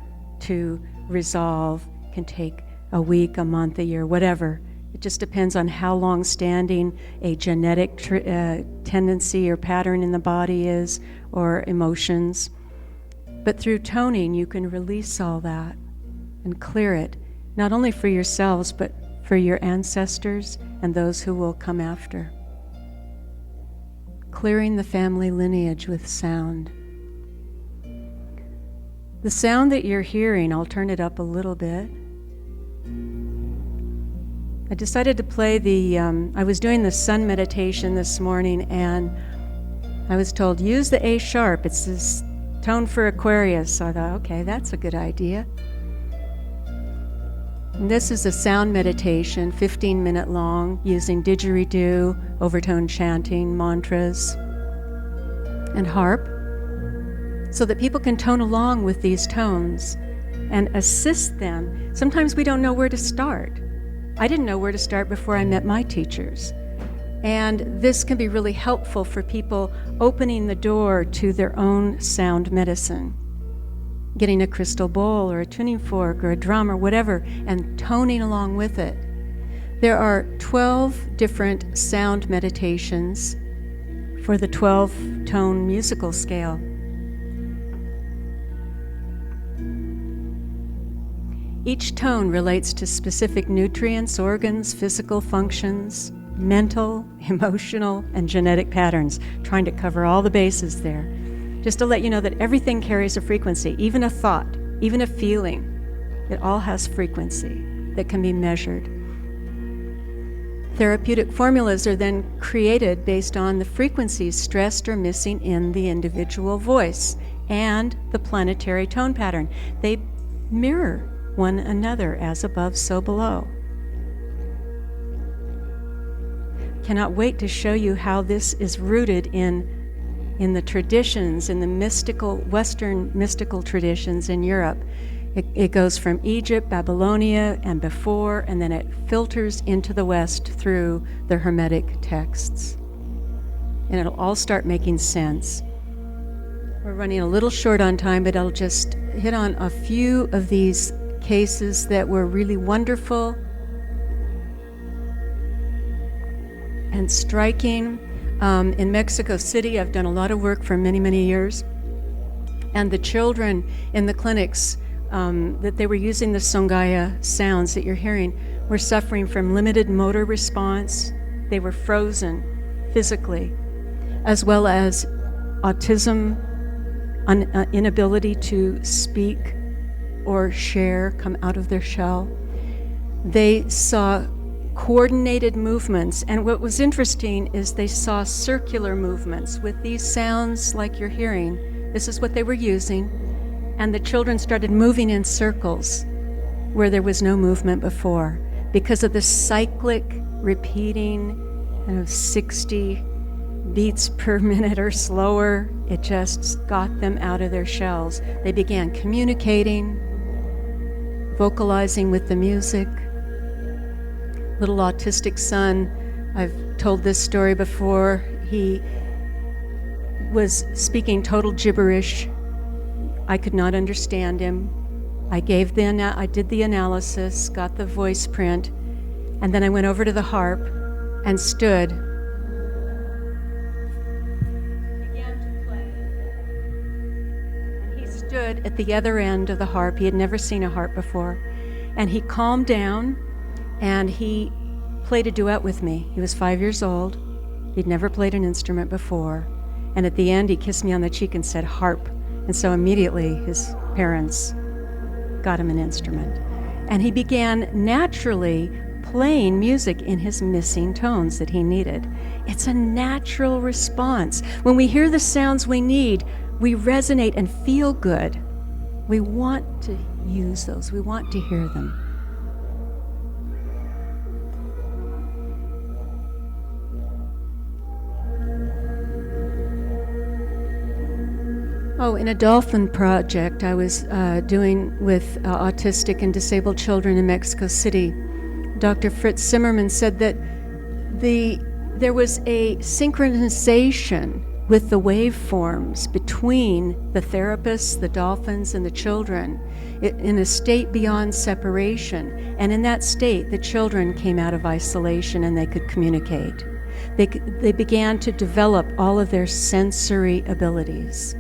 to resolve, can take a week, a month, a year, whatever. It just depends on how long-standing a genetic tendency or pattern in the body is, or emotions. But through toning, you can release all that and clear it, not only for yourselves, but for your ancestors and those who will come after. Clearing the family lineage with sound. The sound that you're hearing, I'll turn it up a little bit. I decided to play I was doing the sun meditation this morning, and I was told, use the A sharp. It's this tone for Aquarius. So I thought, okay, that's a good idea. And this is a sound meditation, 15-minute long, using didgeridoo, overtone chanting, mantras, and harp, so that people can tone along with these tones and assist them. Sometimes we don't know where to start. I didn't know where to start before I met my teachers. And this can be really helpful for people opening the door to their own sound medicine. Getting a crystal bowl or a tuning fork or a drum or whatever and toning along with it. There are 12 different sound meditations for the 12-tone musical scale. Each tone relates to specific nutrients, organs, physical functions, mental, emotional, and genetic patterns, trying to cover all the bases there. Just to let you know that everything carries a frequency, even a thought, even a feeling. It all has frequency that can be measured. Therapeutic formulas are then created based on the frequencies stressed or missing in the individual voice and the planetary tone pattern. They mirror one another, as above, so below. Cannot wait to show you how this is rooted in the traditions, in the mystical, Western mystical traditions in Europe. It goes from Egypt, Babylonia, and before, and then it filters into the West through the Hermetic texts. And it'll all start making sense. We're running a little short on time, but I'll just hit on a few of these cases that were really wonderful and striking. In Mexico City, I've done a lot of work for many, many years. And the children in the clinics that they were using the Songaia sounds that you're hearing were suffering from limited motor response. They were frozen physically, as well as autism, inability to speak or share, come out of their shell. They saw coordinated movements, and what was interesting is they saw circular movements with these sounds like you're hearing. This is what they were using, and the children started moving in circles where there was no movement before because of the cyclic repeating of 60 beats per minute or slower. It just got them out of their shells. They began communicating, vocalizing with the music. Little autistic son, I've told this story before, he was speaking total gibberish. I could not understand him. I did the analysis, got the voice print, and then I went over to the harp and stood. Began to play. And he stood at the other end of the harp. He had never seen a harp before. And he calmed down and he played a duet with me. He was 5 years old. He'd never played an instrument before. And at the end, he kissed me on the cheek and said, "Harp." And so immediately his parents got him an instrument. And he began naturally playing music in his missing tones that he needed. It's a natural response. When we hear the sounds we need, we resonate and feel good. We want to use those. We want to hear them. Oh, in a dolphin project I was doing with autistic and disabled children in Mexico City, Dr. Fritz Zimmerman said that there was a synchronization with the waveforms between the therapists, the dolphins, and the children in a state beyond separation. And in that state, the children came out of isolation and they could communicate. They began to develop all of their sensory abilities.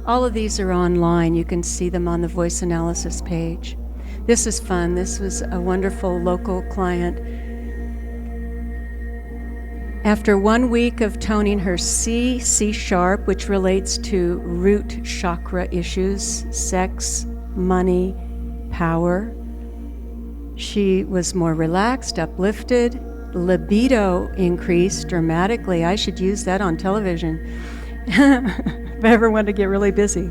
All of these are online. You can see them on the voice analysis page. This is fun. This was a wonderful local client. After 1 week of toning her C sharp, which relates to root chakra issues, sex, money, power, she was more relaxed, uplifted, libido increased dramatically. I should use that on television. If I ever wanted to get really busy.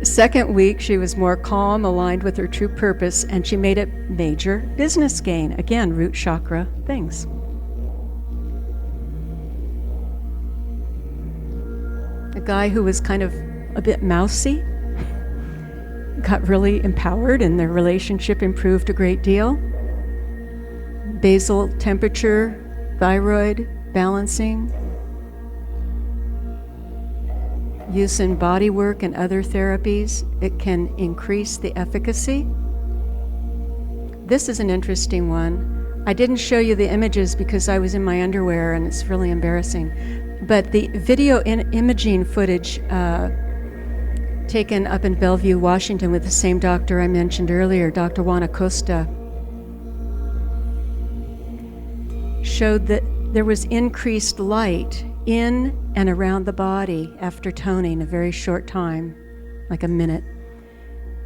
Second week, she was more calm, aligned with her true purpose, and she made a major business gain. Again, root chakra things. A guy who was kind of a bit mousy got really empowered, and their relationship improved a great deal. Basal temperature, thyroid balancing, use in body work and other therapies, it can increase the efficacy. This is an interesting one. I didn't show you the images because I was in my underwear and it's really embarrassing. But the video imaging footage taken up in Bellevue, Washington with the same doctor I mentioned earlier, Dr. Juan Acosta, showed that there was increased light in and around the body after toning, a very short time, like a minute.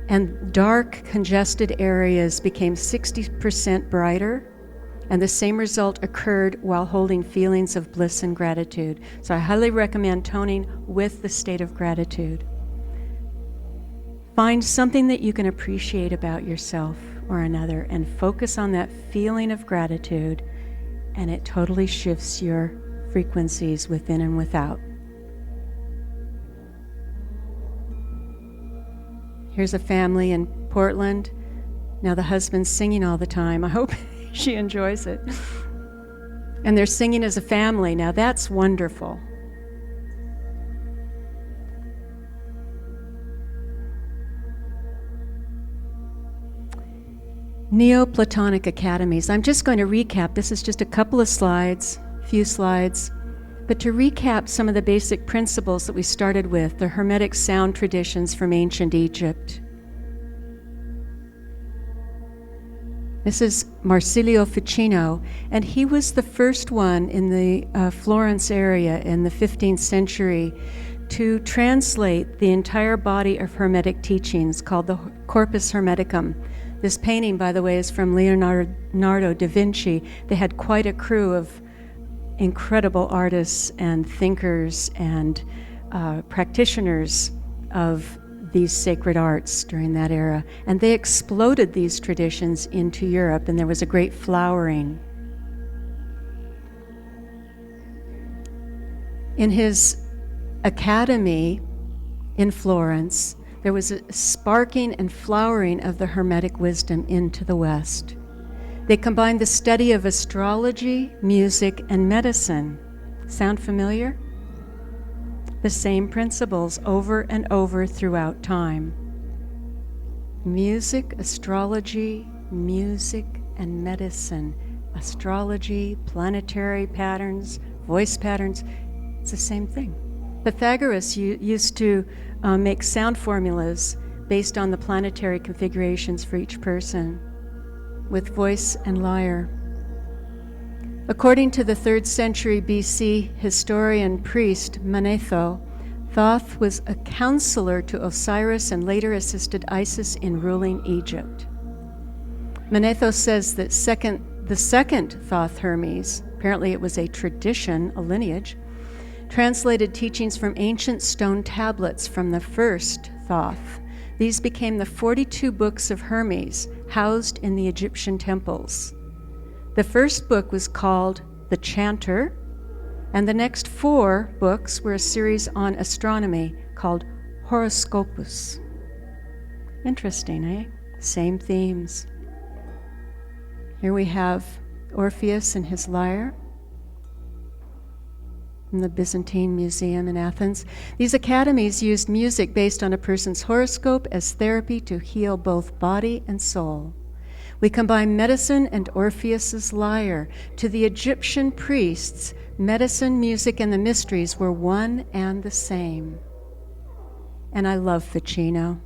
And dark, congested areas became 60% brighter, and the same result occurred while holding feelings of bliss and gratitude. So I highly recommend toning with the state of gratitude. Find something that you can appreciate about yourself or another and focus on that feeling of gratitude, and it totally shifts your frequencies within and without. Here's a family in Portland. Now the husband's singing all the time. I hope she enjoys it. And they're singing as a family. Now that's wonderful. Neoplatonic academies. I'm just going to recap. This is just a couple of slides, few slides. But to recap some of the basic principles that we started with, the Hermetic sound traditions from ancient Egypt. This is Marsilio Ficino, and he was the first one in the Florence area in the 15th century to translate the entire body of Hermetic teachings called the Corpus Hermeticum. This painting, by the way, is from Leonardo da Vinci. They had quite a crew of incredible artists and thinkers and practitioners of these sacred arts during that era. And they exploded these traditions into Europe, and there was a great flowering. In his academy in Florence, there was a sparking and flowering of the Hermetic wisdom into the West. They combined the study of astrology, music, and medicine. Sound familiar? The same principles over and over throughout time. Music, astrology, music, and medicine. Astrology, planetary patterns, voice patterns, it's the same thing. Pythagoras used to make sound formulas based on the planetary configurations for each person, with voice and lyre. According to the 3rd century BC historian priest Manetho, Thoth was a counselor to Osiris and later assisted Isis in ruling Egypt. Manetho says that the second Thoth Hermes, apparently it was a tradition, a lineage, translated teachings from ancient stone tablets from the first Thoth. These became the 42 books of Hermes, housed in the Egyptian temples. The first book was called The Chanter, and the next 4 books were a series on astronomy called Horoscopus. Interesting, eh? Same themes. Here we have Orpheus and his lyre in the Byzantine Museum in Athens. These academies used music based on a person's horoscope as therapy to heal both body and soul. We combine medicine and Orpheus's lyre. To the Egyptian priests, medicine, music, and the mysteries were one and the same. And I love Ficino.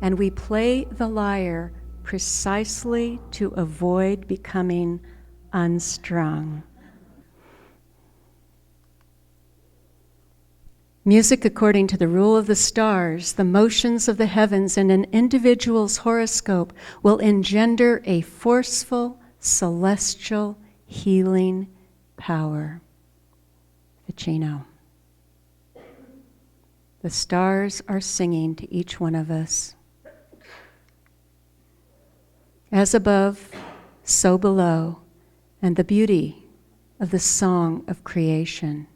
And we play the lyre precisely to avoid becoming unstrung. Music according to the rule of the stars, the motions of the heavens, and an individual's horoscope will engender a forceful, celestial, healing power. Ficino. The stars are singing to each one of us. As above, so below, and the beauty of the song of creation.